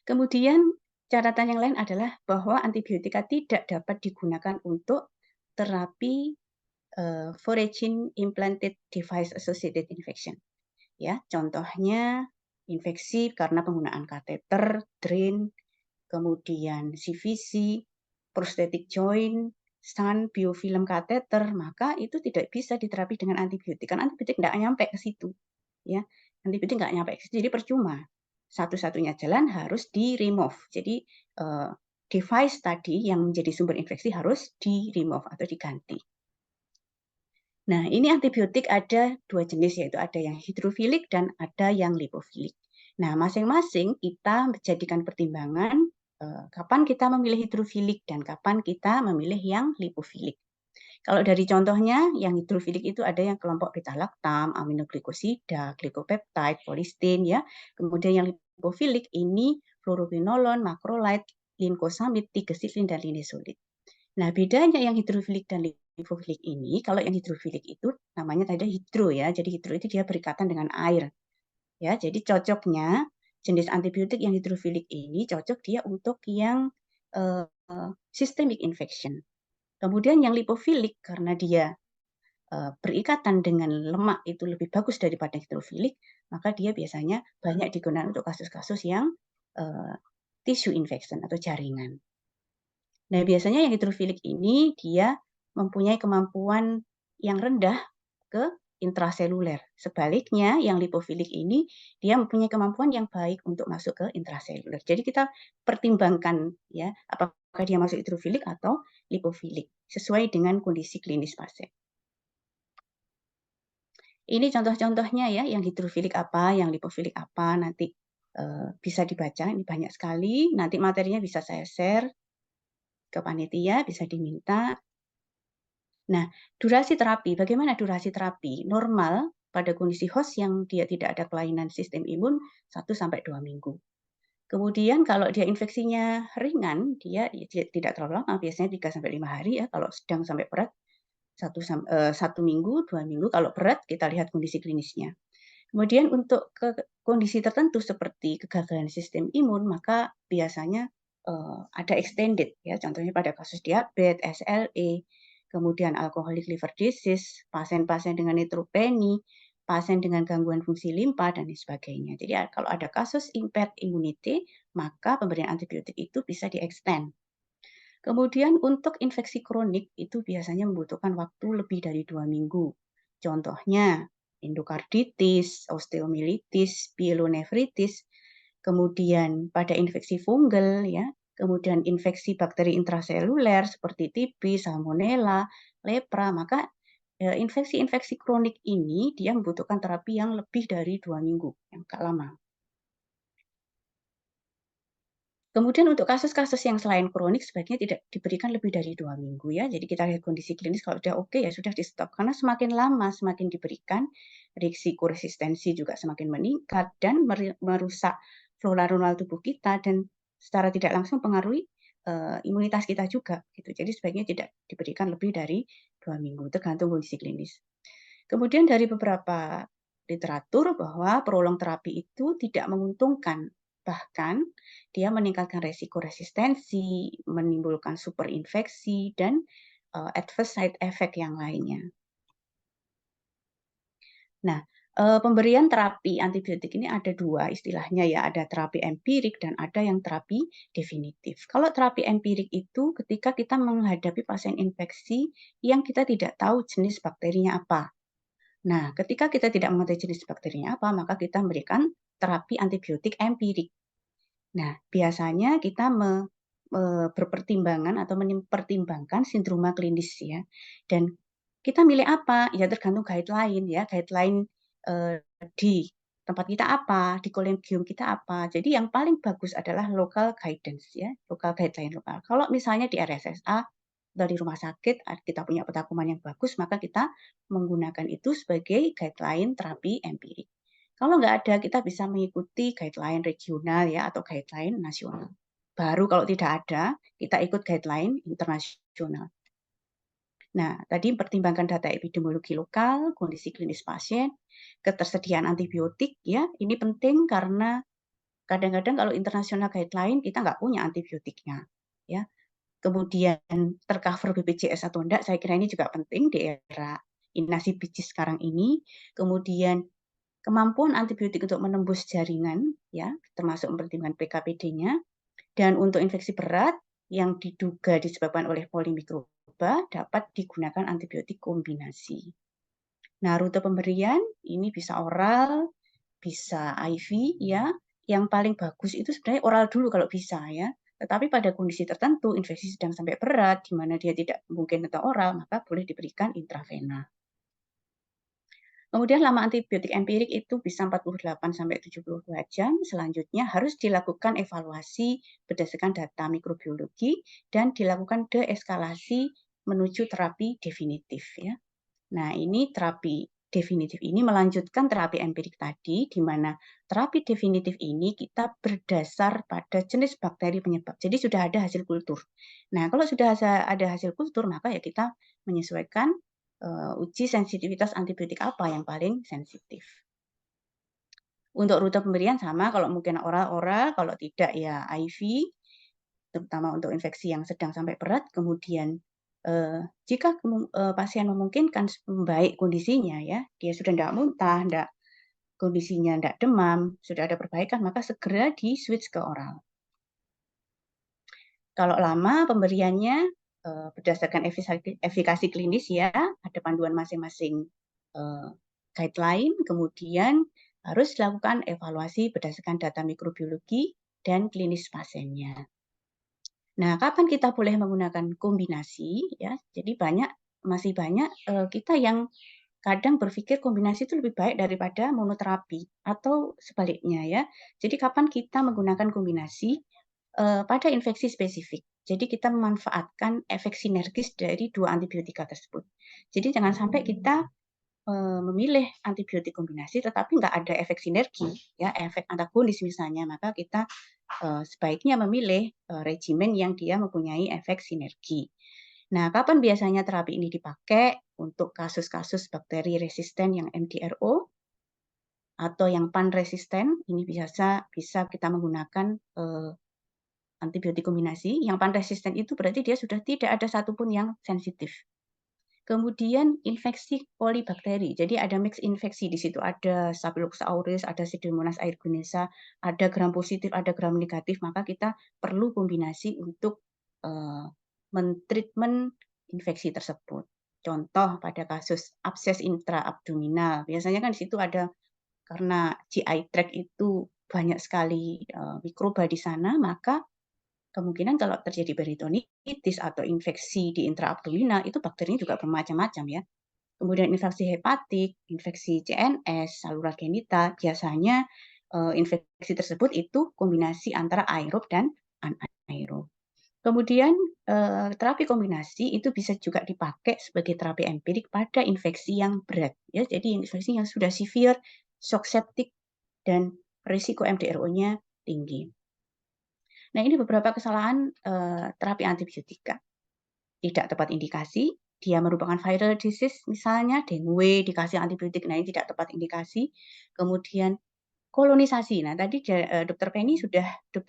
Kemudian catatan yang lain adalah bahwa antibiotika tidak dapat digunakan untuk terapi foreign implanted device associated infection. Ya, contohnya infeksi karena penggunaan kateter, drain, kemudian CVC, prosthetic joint, shunt, biofilm kateter, maka itu tidak bisa diterapi dengan antibiotik. Karena antibiotik tidak nyampe ke situ. Ya, antibiotik nggak nyampe ke situ, jadi percuma. Satu-satunya jalan harus di-remove. Jadi device tadi yang menjadi sumber infeksi harus di-remove atau diganti. Nah, ini antibiotik ada dua jenis, yaitu ada yang hidrofilik dan ada yang lipofilik. Nah, masing-masing kita menjadikan pertimbangan kapan kita memilih hidrofilik dan kapan kita memilih yang lipofilik. Kalau dari contohnya, yang hidrofilik itu ada yang kelompok beta-laktam, aminoglikosida, glikopeptide, polistin, ya. Kemudian yang lipofilik ini fluoroquinolone, macrolide, lincosamid, tigecycline, dan linezolid. Nah, bedanya yang hidrofilik dan lipofilik ini, kalau yang hidrofilik itu namanya tadi hidro ya. Jadi hidro itu dia berikatan dengan air. Ya, jadi cocoknya jenis antibiotik yang hidrofilik ini cocok dia untuk yang systemic infection. Kemudian yang lipofilik karena dia berikatan dengan lemak itu lebih bagus daripada hidrofilik, maka dia biasanya banyak digunakan untuk kasus-kasus yang tissue infection atau jaringan. Nah, biasanya yang hidrofilik ini dia mempunyai kemampuan yang rendah ke intraseluler. Sebaliknya, yang lipofilik ini dia mempunyai kemampuan yang baik untuk masuk ke intraseluler. Jadi kita pertimbangkan ya, apakah dia masuk hidrofilik atau lipofilik sesuai dengan kondisi klinis pasien. Ini contoh-contohnya ya, yang hidrofilik apa, yang lipofilik apa, nanti bisa dibaca, ini banyak sekali. Nanti materinya bisa saya share ke panitia, bisa diminta. Nah, durasi terapi, bagaimana durasi terapi? Normal pada kondisi host yang dia tidak ada kelainan sistem imun 1-2 minggu. Kemudian kalau dia infeksinya ringan, dia tidak terlalu lama, biasanya 3-5 hari ya, kalau sedang sampai berat 1 minggu, 2 minggu, kalau berat kita lihat kondisi klinisnya. Kemudian untuk kondisi tertentu seperti kegagalan sistem imun, maka biasanya ada extended ya, contohnya pada kasus diabetes, SLE, kemudian alcoholic liver disease, pasien-pasien dengan neutropenia, pasien dengan gangguan fungsi limpa dan sebagainya. Jadi kalau ada kasus impaired immunity, maka pemberian antibiotik itu bisa di-extend. Kemudian untuk infeksi kronik itu biasanya membutuhkan waktu lebih dari 2 minggu. Contohnya endokarditis, osteomyelitis, pyelonefritis, kemudian pada infeksi fungal ya, kemudian infeksi bakteri intraseluler seperti TB, salmonella, lepra, maka infeksi-infeksi kronik ini dia membutuhkan terapi yang lebih dari 2 minggu, yang agak lama. Kemudian untuk kasus-kasus yang selain kronik sebaiknya tidak diberikan lebih dari 2 minggu ya. Jadi kita lihat kondisi klinis, kalau sudah oke ya sudah di stop. Karena semakin lama semakin diberikan, risiko resistensi juga semakin meningkat dan merusak flora normal tubuh kita dan secara tidak langsung pengaruhi imunitas kita juga gitu. Jadi sebaiknya tidak diberikan lebih dari 2 minggu tergantung kondisi klinis. Kemudian dari beberapa literatur bahwa prolong terapi itu tidak menguntungkan Bahkan dia meningkatkan resiko resistensi, menimbulkan superinfeksi, dan adverse side effect yang lainnya. Nah, pemberian terapi antibiotik ini ada dua istilahnya ya, ada terapi empirik dan ada yang terapi definitif. Kalau terapi empirik itu ketika kita menghadapi pasien infeksi yang kita tidak tahu jenis bakterinya apa. Nah, ketika kita tidak mengetahui jenis bakterinya apa, maka kita memberikan terapi antibiotik empirik. Nah, biasanya kita berpertimbangan atau mempertimbangkan sindroma klinis ya. Dan kita milih apa? Ya tergantung guideline ya, guideline di tempat kita apa, di kolegium kita apa. Jadi yang paling bagus adalah local guidance ya, local guideline lokal. Kalau misalnya di RSSA dari rumah sakit kita punya peta kuman yang bagus, maka kita menggunakan itu sebagai guideline terapi empirik. Kalau nggak ada, kita bisa mengikuti guideline regional ya atau guideline nasional. Baru kalau tidak ada, kita ikut guideline internasional. Nah, tadi pertimbangkan data epidemiologi lokal, kondisi klinis pasien, ketersediaan antibiotik ya, ini penting karena kadang-kadang kalau internasional guideline kita nggak punya antibiotiknya ya. Kemudian tercover BPJS atau enggak, saya kira ini juga penting di era inasi biji sekarang ini. Kemudian kemampuan antibiotik untuk menembus jaringan, ya, termasuk mempertimbangkan PKPD-nya. Dan untuk infeksi berat yang diduga disebabkan oleh polimikroba dapat digunakan antibiotik kombinasi. Nah, rute pemberian ini bisa oral, bisa IV, ya. Yang paling bagus itu sebenarnya oral dulu kalau bisa, ya. Tetapi pada kondisi tertentu, infeksi sedang sampai berat, di mana dia tidak mungkin atau oral, maka boleh diberikan intravena. Kemudian lama antibiotik empirik itu bisa 48-72 jam. Selanjutnya harus dilakukan evaluasi berdasarkan data mikrobiologi dan dilakukan deeskalasi menuju terapi definitif. Ya. Nah, ini terapi definitif ini melanjutkan terapi empirik tadi, di mana terapi definitif ini kita berdasar pada jenis bakteri penyebab. Jadi sudah ada hasil kultur. Nah, kalau sudah ada hasil kultur, maka ya kita menyesuaikan uji sensitivitas antibiotik apa yang paling sensitif. Untuk rute pemberian sama, kalau mungkin oral-oral, kalau tidak ya IV, terutama untuk infeksi yang sedang sampai berat. Kemudian jika pasien memungkinkan membaik kondisinya, ya, dia sudah tidak muntah, kondisinya tidak demam, sudah ada perbaikan, maka segera di-switch ke oral. Kalau lama pemberiannya berdasarkan efikasi klinis ya, ada panduan masing-masing guideline, kemudian harus dilakukan evaluasi berdasarkan data mikrobiologi dan klinis pasiennya. Nah, kapan kita boleh menggunakan kombinasi? Ya, jadi masih banyak kita yang kadang berpikir kombinasi itu lebih baik daripada monoterapi atau sebaliknya ya. Jadi kapan kita menggunakan kombinasi pada infeksi spesifik. Jadi kita memanfaatkan efek sinergis dari dua antibiotika tersebut. Jadi jangan sampai kita memilih antibiotik kombinasi tetapi nggak ada efek sinergi, ya efek antagonis misalnya, maka kita sebaiknya memilih regimen yang dia mempunyai efek sinergi. Nah, kapan biasanya terapi ini dipakai? Untuk kasus-kasus bakteri resisten yang MDRO atau yang PAN resisten, ini bisa kita menggunakan antibiotik kombinasi. Yang PAN resisten itu berarti dia sudah tidak ada satupun yang sensitif. Kemudian infeksi polibakteri. Jadi ada mix infeksi di situ, ada Staphylococcus aureus, ada Pseudomonas aeruginosa, ada gram positif, ada gram negatif, maka kita perlu kombinasi untuk mentreatment infeksi tersebut. Contoh pada kasus abses intraabdominal, biasanya kan di situ ada karena GI tract itu banyak sekali mikroba di sana, maka kemungkinan kalau terjadi peritonitis atau infeksi di intraabdominal itu bakterinya juga bermacam-macam ya. Kemudian infeksi hepatik, infeksi CNS, saluran genital, biasanya infeksi tersebut itu kombinasi antara aerob dan anaerob. Kemudian terapi kombinasi itu bisa juga dipakai sebagai terapi empirik pada infeksi yang berat ya. Jadi infeksi yang sudah severe, shock septic dan risiko MDRO-nya tinggi. Nah, ini beberapa kesalahan terapi antibiotika. Tidak tepat indikasi, dia merupakan viral disease, misalnya dengue dikasih antibiotik, nah ini tidak tepat indikasi. Kemudian kolonisasi. Nah, tadi Dr.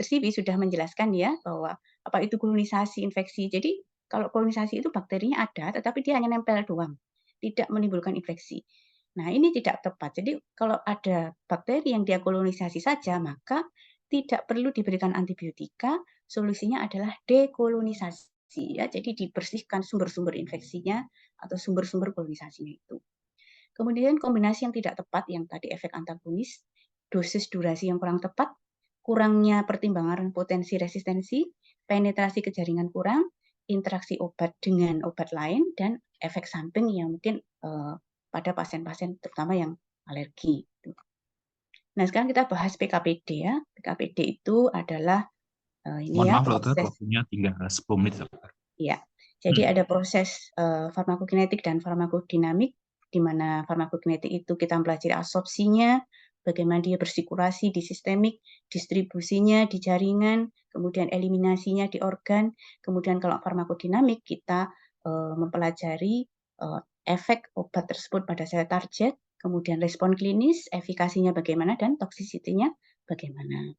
Sivi sudah menjelaskan ya bahwa apa itu kolonisasi infeksi. Jadi kalau kolonisasi itu bakterinya ada, tetapi dia hanya nempel doang, tidak menimbulkan infeksi. Nah, ini tidak tepat. Jadi kalau ada bakteri yang dia kolonisasi saja, maka tidak perlu diberikan antibiotika. Solusinya adalah dekolonisasi ya. Jadi dibersihkan sumber-sumber infeksinya atau sumber-sumber kolonisasinya itu. Kemudian kombinasi yang tidak tepat yang tadi efek antagonis, dosis durasi yang kurang tepat, kurangnya pertimbangan potensi resistensi, penetrasi ke jaringan kurang, interaksi obat dengan obat lain, dan efek samping yang mungkin pada pasien-pasien terutama yang alergi. Nah, sekarang kita bahas PKPD ya. PKPD itu adalah ini Mohon ya maaf dokter, proses. waktunya tinggal 10 menit dokter. Ya, jadi ada proses farmakokinetik dan farmakodinamik, di mana farmakokinetik itu kita mempelajari absorpsinya, bagaimana dia bersirkulasi di sistemik, distribusinya di jaringan, kemudian eliminasinya di organ, kemudian kalau farmakodinamik kita mempelajari efek obat tersebut pada sel target, kemudian respon klinis, efikasinya bagaimana, dan toksisitinya bagaimana.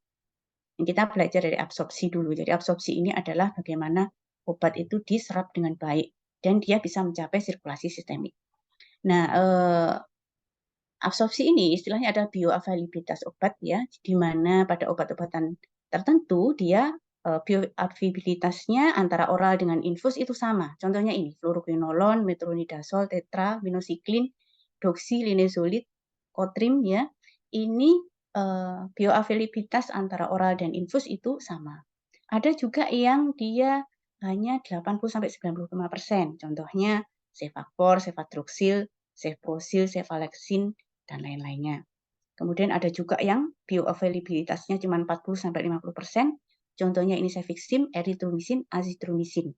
Kita belajar dari absorpsi dulu. Jadi absorpsi ini adalah bagaimana obat itu diserap dengan baik dan dia bisa mencapai sirkulasi sistemik. Nah, absorpsi ini istilahnya adalah bioavailabilitas obat ya, di mana pada obat-obatan tertentu dia bioavailabilitasnya antara oral dengan infus itu sama. Contohnya ini, fluoroquinolone, metronidazole, tetra, minocycline, doxylinezolid, Kotrim ya. Ini bioavailabilitas antara oral dan infus itu sama. Ada juga yang dia hanya 80-95%. Contohnya Cefacor, Cefadroxil, Cefprozil, Cefalexin, dan lain-lainnya. Kemudian ada juga yang bioavailabilitasnya cuma 40-50%. Contohnya ini Cefixim, Erythromycin, Azithromycin.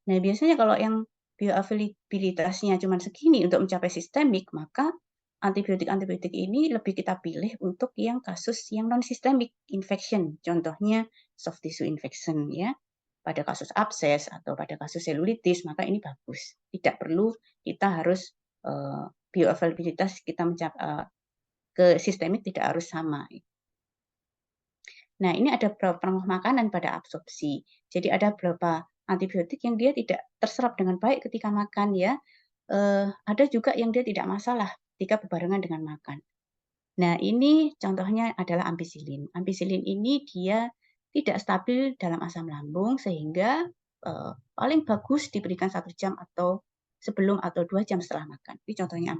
Nah, biasanya kalau yang bioavailabilitasnya cuma segini untuk mencapai sistemik, maka antibiotik-antibiotik ini lebih kita pilih untuk yang kasus yang non-systemic infection. Contohnya soft tissue infection ya. Pada kasus abses atau pada kasus selulitis, maka ini bagus. Tidak perlu kita harus bioavailabilitas kita mencapai ke sistemik tidak harus sama. Nah, ini ada beberapa pengaruh makanan pada absorpsi. Jadi ada beberapa antibiotik yang dia tidak terserap dengan baik ketika makan ya. Ada juga yang dia tidak masalah ketika berbarengan dengan makan. Nah, ini contohnya adalah ampicillin. Ampicillin ini dia tidak stabil dalam asam lambung sehingga paling bagus diberikan 1 jam atau sebelum atau 2 jam setelah makan. Ini contohnya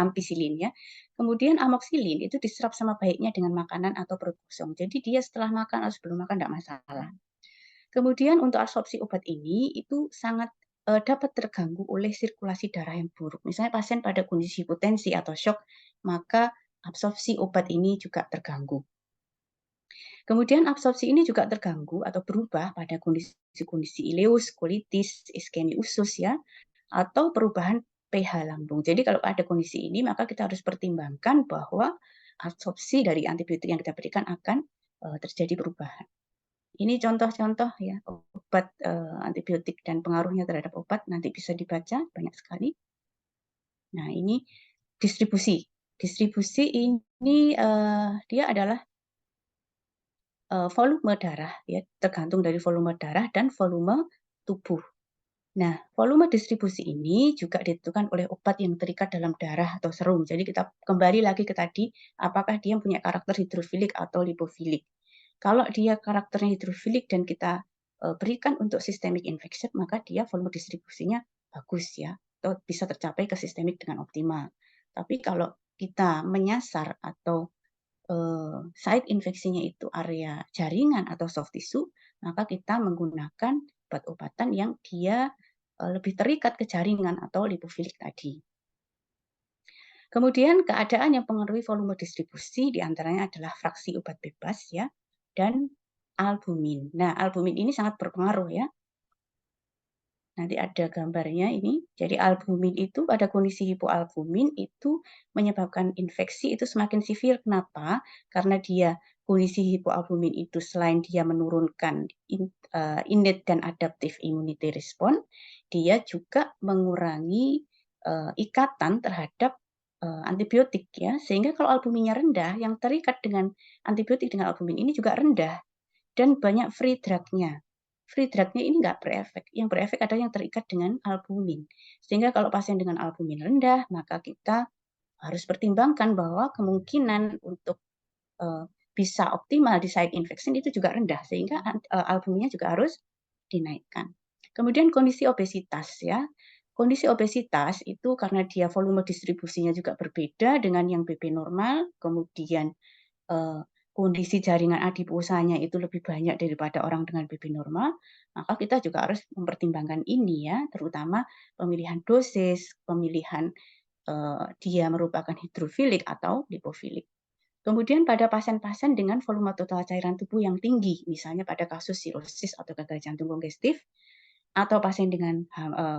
ampicillin ya. Kemudian amoxicillin itu diserap sama baiknya dengan makanan atau perut kosong. Jadi dia setelah makan atau sebelum makan tidak masalah. Kemudian untuk absorpsi obat ini itu sangat dapat terganggu oleh sirkulasi darah yang buruk. Misalnya pasien pada kondisi hipotensi atau shock, maka absorpsi obat ini juga terganggu. Kemudian absorpsi ini juga terganggu atau berubah pada kondisi-kondisi ileus, colitis, iskemi usus ya, atau perubahan pH lambung. Jadi kalau ada kondisi ini, maka kita harus pertimbangkan bahwa absorpsi dari antibiotik yang kita berikan akan terjadi perubahan. Ini contoh-contoh ya obat antibiotik dan pengaruhnya terhadap obat, nanti bisa dibaca banyak sekali. Nah, ini distribusi. Distribusi ini dia adalah volume darah ya, tergantung dari volume darah dan volume tubuh. Nah, volume distribusi ini juga ditentukan oleh obat yang terikat dalam darah atau serum. Jadi kita kembali lagi ke tadi, apakah dia punya karakter hidrofilik atau lipofilik. Kalau dia karakternya hidrofilik dan kita berikan untuk systemic infection, maka dia volume distribusinya bagus ya, atau bisa tercapai ke sistemik dengan optimal. Tapi kalau kita menyasar atau site infeksinya itu area jaringan atau soft tissue, maka kita menggunakan obat-obatan yang dia lebih terikat ke jaringan atau lipofilik tadi. Kemudian keadaan yang mempengaruhi volume distribusi diantaranya adalah fraksi obat bebas ya, dan albumin. Nah, albumin ini sangat berpengaruh ya. Nanti ada gambarnya ini. Jadi albumin itu pada kondisi hipoalbumin itu menyebabkan infeksi itu semakin severe. Kenapa? Karena dia kondisi hipoalbumin itu selain dia menurunkan innate dan adaptive immunity response, dia juga mengurangi ikatan terhadap antibiotik ya, sehingga kalau albuminnya rendah, yang terikat dengan antibiotik dengan albumin ini juga rendah dan banyak free drug-nya. Free drug-nya ini nggak berefek. Yang berefek adalah yang terikat dengan albumin. Sehingga kalau pasien dengan albumin rendah, maka kita harus pertimbangkan bahwa kemungkinan untuk bisa optimal di site infection itu juga rendah, sehingga albuminnya juga harus dinaikkan. Kemudian kondisi obesitas ya. Kondisi obesitas itu karena dia volume distribusinya juga berbeda dengan yang BB normal, kemudian kondisi jaringan adipusanya itu lebih banyak daripada orang dengan BB normal, maka kita juga harus mempertimbangkan ini ya, terutama pemilihan dosis, pemilihan dia merupakan hidrofilik atau lipofilik. Kemudian pada pasien-pasien dengan volume total cairan tubuh yang tinggi, misalnya pada kasus sirosis atau gagal jantung kongestif, atau pasien dengan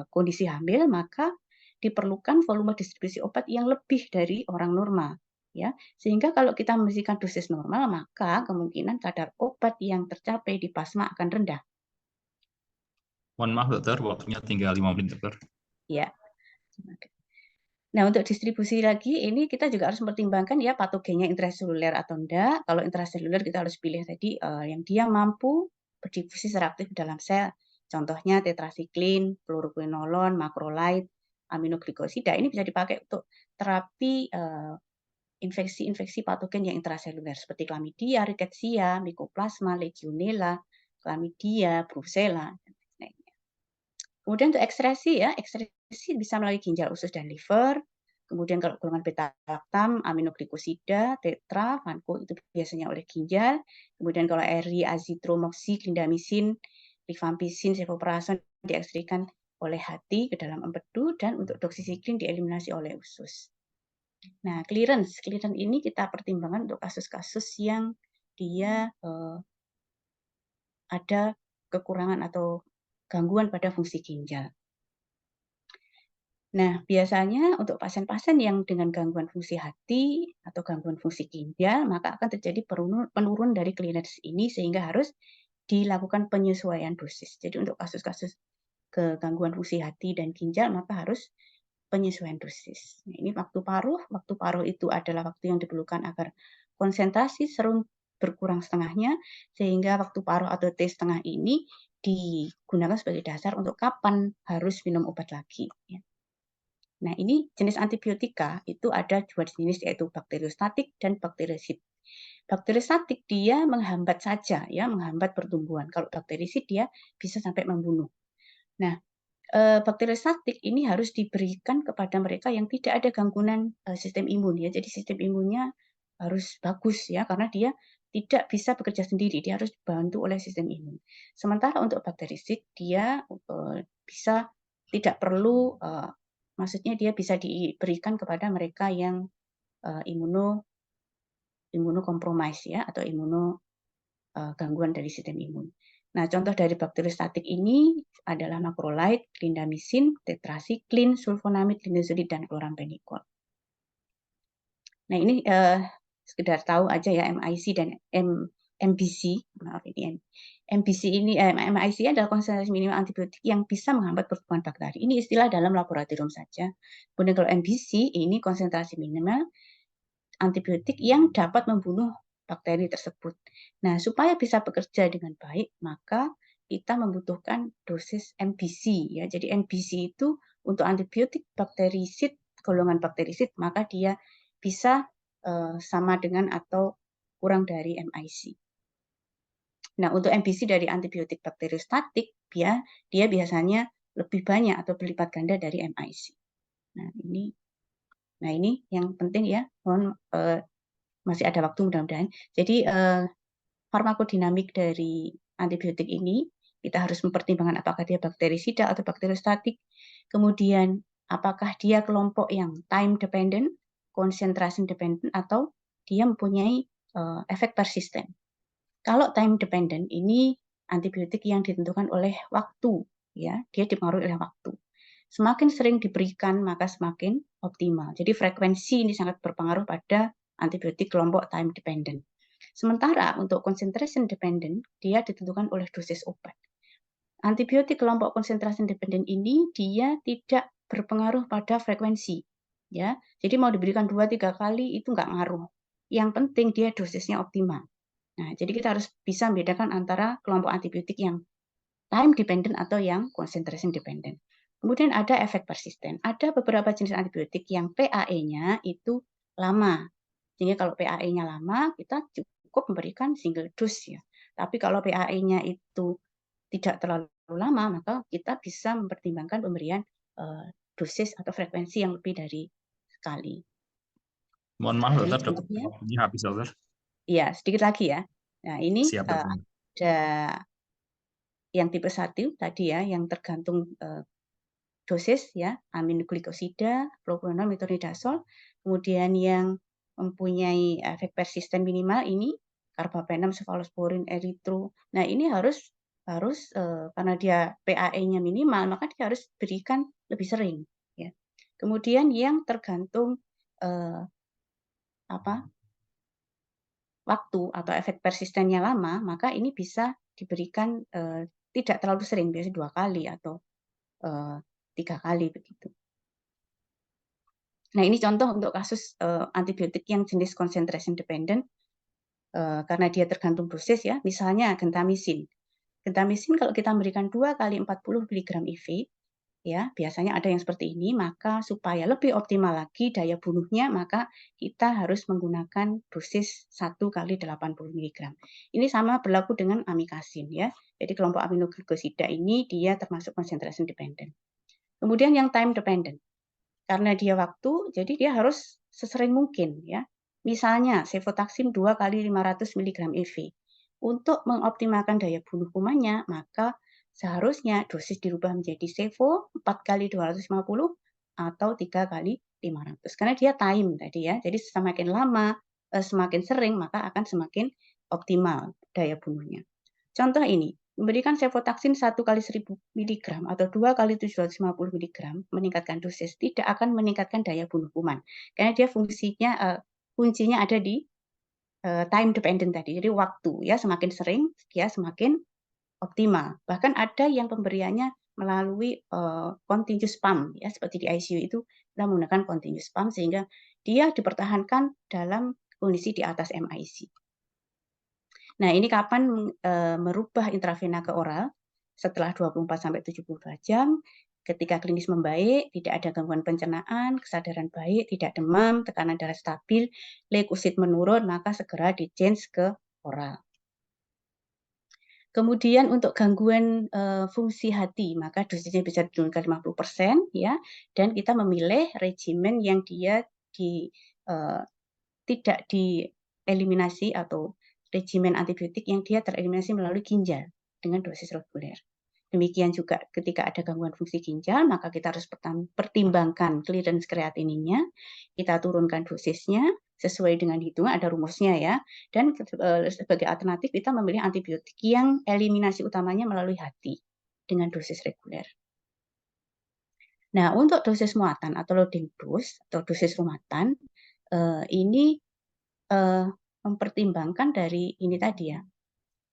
kondisi hamil, maka diperlukan volume distribusi obat yang lebih dari orang normal. Ya, sehingga kalau kita memberikan dosis normal, maka kemungkinan kadar obat yang tercapai di plasma akan rendah. Mohon maaf dokter, waktunya tinggal 5 menit dokter. Ya. Nah, untuk distribusi lagi, ini kita juga harus mempertimbangkan ya patogennya intraseluler atau enggak. Kalau intraseluler kita harus pilih tadi yang dia mampu berdifusi secara aktif dalam sel. Contohnya tetrasiklin, fluoroquinolone, macrolide, aminoglikosida. Ini bisa dipakai untuk terapi infeksi-infeksi patogen yang intraseluler seperti chlamydia, rickettsia, mycoplasma, legionella, chlamydia, brucella, dan lainnya. Kemudian untuk ekstresi ya, ekstresi bisa melalui ginjal usus dan liver. Kemudian kalau golongan beta-lactam, aminoglikosida, tetra, vanco itu biasanya oleh ginjal. Kemudian kalau eri, azitromoxi, clindamycin, rifampicin, ceftriaxone diekstrikan oleh hati ke dalam empedu, dan untuk doxycycline dieliminasi oleh usus. Nah, clearance ini kita pertimbangkan untuk kasus-kasus yang dia ada kekurangan atau gangguan pada fungsi ginjal. Nah, biasanya untuk pasien-pasien yang dengan gangguan fungsi hati atau gangguan fungsi ginjal, maka akan terjadi penurunan dari clearance ini sehingga harus dilakukan penyesuaian dosis. Jadi untuk kasus-kasus kegangguan fungsi hati dan ginjal, maka harus penyesuaian dosis. Nah, ini waktu paruh itu adalah waktu yang diperlukan agar konsentrasi serum berkurang setengahnya, sehingga waktu paruh atau T setengah ini digunakan sebagai dasar untuk kapan harus minum obat lagi. Nah, ini jenis antibiotika itu ada dua jenis, yaitu bakteriostatik dan bakterisid. Bakteriostatik dia menghambat saja ya, menghambat pertumbuhan. Kalau bakterisid dia bisa sampai membunuh. Nah, bakteriostatik ini harus diberikan kepada mereka yang tidak ada gangguan sistem imun ya. Jadi sistem imunnya harus bagus ya, karena dia tidak bisa bekerja sendiri, dia harus dibantu oleh sistem imun. Sementara untuk bakterisid dia bisa tidak perlu, maksudnya dia bisa diberikan kepada mereka yang imunokompromis ya, atau gangguan dari sistem imun. Nah, contoh dari bakteriostatik ini adalah macrolide, clindamycin, tetrasiklin, sulfonamid, linezolid, dan chloramfenicol. Nah, ini sekedar tahu aja ya, MIC dan MBC. Maaf, ini MBC ini MIC adalah konsentrasi minimal antibiotik yang bisa menghambat pertumbuhan bakteri. Ini istilah dalam laboratorium saja. Kemudian kalau MBC ini konsentrasi minimal antibiotik yang dapat membunuh bakteri tersebut. Nah, supaya bisa bekerja dengan baik, maka kita membutuhkan dosis MBC ya. Jadi MBC itu untuk antibiotik bakterisid, golongan bakterisid, maka dia bisa sama dengan atau kurang dari MIC. Nah, untuk MBC dari antibiotik bakteriostatik, dia biasanya lebih banyak atau berlipat ganda dari MIC. Nah, ini yang penting ya. Mohon masih ada waktu mudah-mudahan. Jadi farmakodinamik dari antibiotik ini kita harus mempertimbangkan apakah dia bakterisida atau bakteriostatik. Kemudian apakah dia kelompok yang time dependent, concentration dependent, atau dia mempunyai efek persisten. Kalau time dependent ini antibiotik yang ditentukan oleh waktu ya, dia dipengaruhi oleh waktu. Semakin sering diberikan maka semakin optimal. Jadi frekuensi ini sangat berpengaruh pada antibiotik kelompok time dependent. Sementara untuk concentration dependent, dia ditentukan oleh dosis obat. Antibiotik kelompok concentration dependent ini dia tidak berpengaruh pada frekuensi. ya. Jadi mau diberikan 2-3 kali itu nggak ngaruh. Yang penting dia dosisnya optimal. Nah, jadi kita harus bisa membedakan antara kelompok antibiotik yang time dependent atau yang concentration dependent. Kemudian ada efek persisten. Ada beberapa jenis antibiotik yang PAE-nya itu lama. Sehingga kalau PAE-nya lama, kita cukup memberikan single dose ya. Tapi kalau PAE-nya itu tidak terlalu lama, maka kita bisa mempertimbangkan pemberian dosis atau frekuensi yang lebih dari sekali. Mohon maaf, Ini dokter, contohnya. waktunya habis, dokter. Iya, sedikit lagi ya. Nah, ini Siap, dokter. ada yang tipe 1 tadi ya, yang tergantung dosis ya, aminoglikosida, propranolol, metronidazol. Kemudian yang mempunyai efek persisten minimal ini karbapenem, cefalosporin, eritro. Nah, ini harus karena dia PAE-nya minimal, maka dia harus berikan lebih sering ya. Kemudian yang tergantung waktu atau efek persistennya lama, maka ini bisa diberikan tidak terlalu sering, biasanya 2 kali atau 3 kali begitu. Nah, ini contoh untuk kasus antibiotik yang jenis concentration dependent karena dia tergantung dosis ya. Misalnya gentamisin. Gentamisin kalau kita memberikan 2 kali 40 mg IV ya, biasanya ada yang seperti ini, maka supaya lebih optimal lagi daya bunuhnya, maka kita harus menggunakan dosis 1 kali 80 mg. Ini sama berlaku dengan amikasin ya. Jadi kelompok aminoglikosida ini dia termasuk concentration dependent. Kemudian yang time dependent. Karena dia waktu, jadi dia harus sesering mungkin ya. Misalnya cefotaxime 2 kali 500 mg IV. Untuk mengoptimalkan daya bunuh kumannya, maka seharusnya dosis dirubah menjadi cevo 4 kali 250 atau 3 kali 500. Karena dia time tadi ya. Jadi semakin lama, semakin sering, maka akan semakin optimal daya bunuhnya. Contoh ini, memberikan cefotaxime 1 kali 1000 mg atau 2 kali 750 mg meningkatkan dosis tidak akan meningkatkan daya bunuh kuman. Karena dia kuncinya ada di time dependent tadi. Jadi waktu ya, semakin sering dia semakin optimal. Bahkan ada yang pemberiannya melalui continuous pump ya, seperti di ICU itu kita menggunakan continuous pump sehingga dia dipertahankan dalam kondisi di atas MIC. Nah, ini kapan merubah intravena ke oral? Setelah 24-72 jam, ketika klinis membaik, tidak ada gangguan pencernaan, kesadaran baik, tidak demam, tekanan darah stabil, leukosit menurun, maka segera di-change ke oral. Kemudian untuk gangguan fungsi hati, maka dosisnya bisa diturunkan 50% ya, dan kita memilih regimen yang dia tidak dieliminasi atau regimen antibiotik yang dia tereliminasi melalui ginjal dengan dosis reguler. Demikian juga ketika ada gangguan fungsi ginjal, maka kita harus pertimbangkan clearance kreatininnya, kita turunkan dosisnya sesuai dengan hitungan, ada rumusnya ya. Dan sebagai alternatif kita memilih antibiotik yang eliminasi utamanya melalui hati dengan dosis reguler. Nah, untuk dosis muatan atau loading dose atau dosis rumatan, ini mempertimbangkan dari ini tadi ya,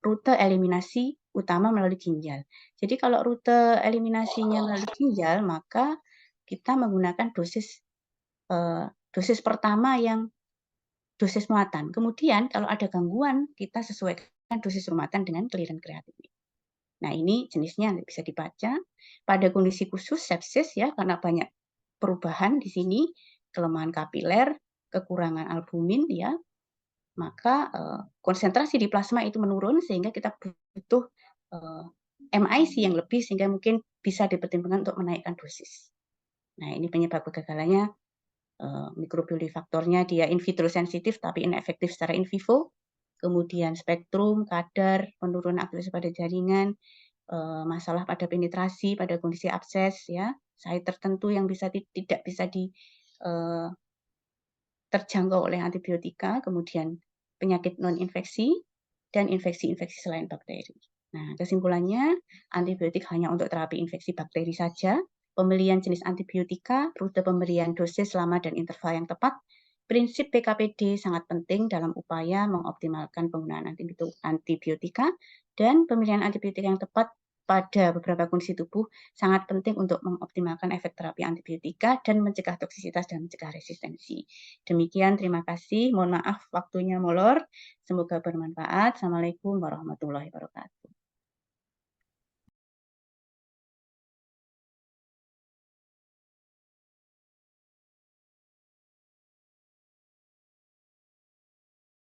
rute eliminasi utama melalui ginjal. Jadi kalau rute eliminasinya melalui ginjal, maka kita menggunakan dosis pertama yang dosis muatan. Kemudian kalau ada gangguan, kita sesuaikan dosis rumatan dengan clearance kreatinin. Nah, ini jenisnya bisa dibaca. Pada kondisi khusus sepsis ya, karena banyak perubahan di sini, kelemahan kapiler, kekurangan albumin ya, maka konsentrasi di plasma itu menurun sehingga kita butuh MIC yang lebih sehingga mungkin bisa dipertimbangkan untuk menaikkan dosis. Nah, ini penyebab kegagalannya mikrobiolifaktornya dia in vitro sensitif tapi inefektif secara in vivo. Kemudian spektrum, kadar, penurunan aktivitas pada jaringan, masalah pada penetrasi, pada kondisi abses ya, site tertentu yang tidak bisa terjangkau oleh antibiotika, kemudian penyakit non-infeksi, dan infeksi-infeksi selain bakteri. Nah, kesimpulannya, antibiotik hanya untuk terapi infeksi bakteri saja, pemilihan jenis antibiotika, rute pemberian dosis lama dan interval yang tepat, prinsip PKPD sangat penting dalam upaya mengoptimalkan penggunaan antibiotika, dan pemilihan antibiotika yang tepat pada beberapa kondisi tubuh sangat penting untuk mengoptimalkan efek terapi antibiotika dan mencegah toksisitas dan mencegah resistensi. Demikian, terima kasih. Mohon maaf waktunya molor. Semoga bermanfaat. Assalamualaikum warahmatullahi wabarakatuh.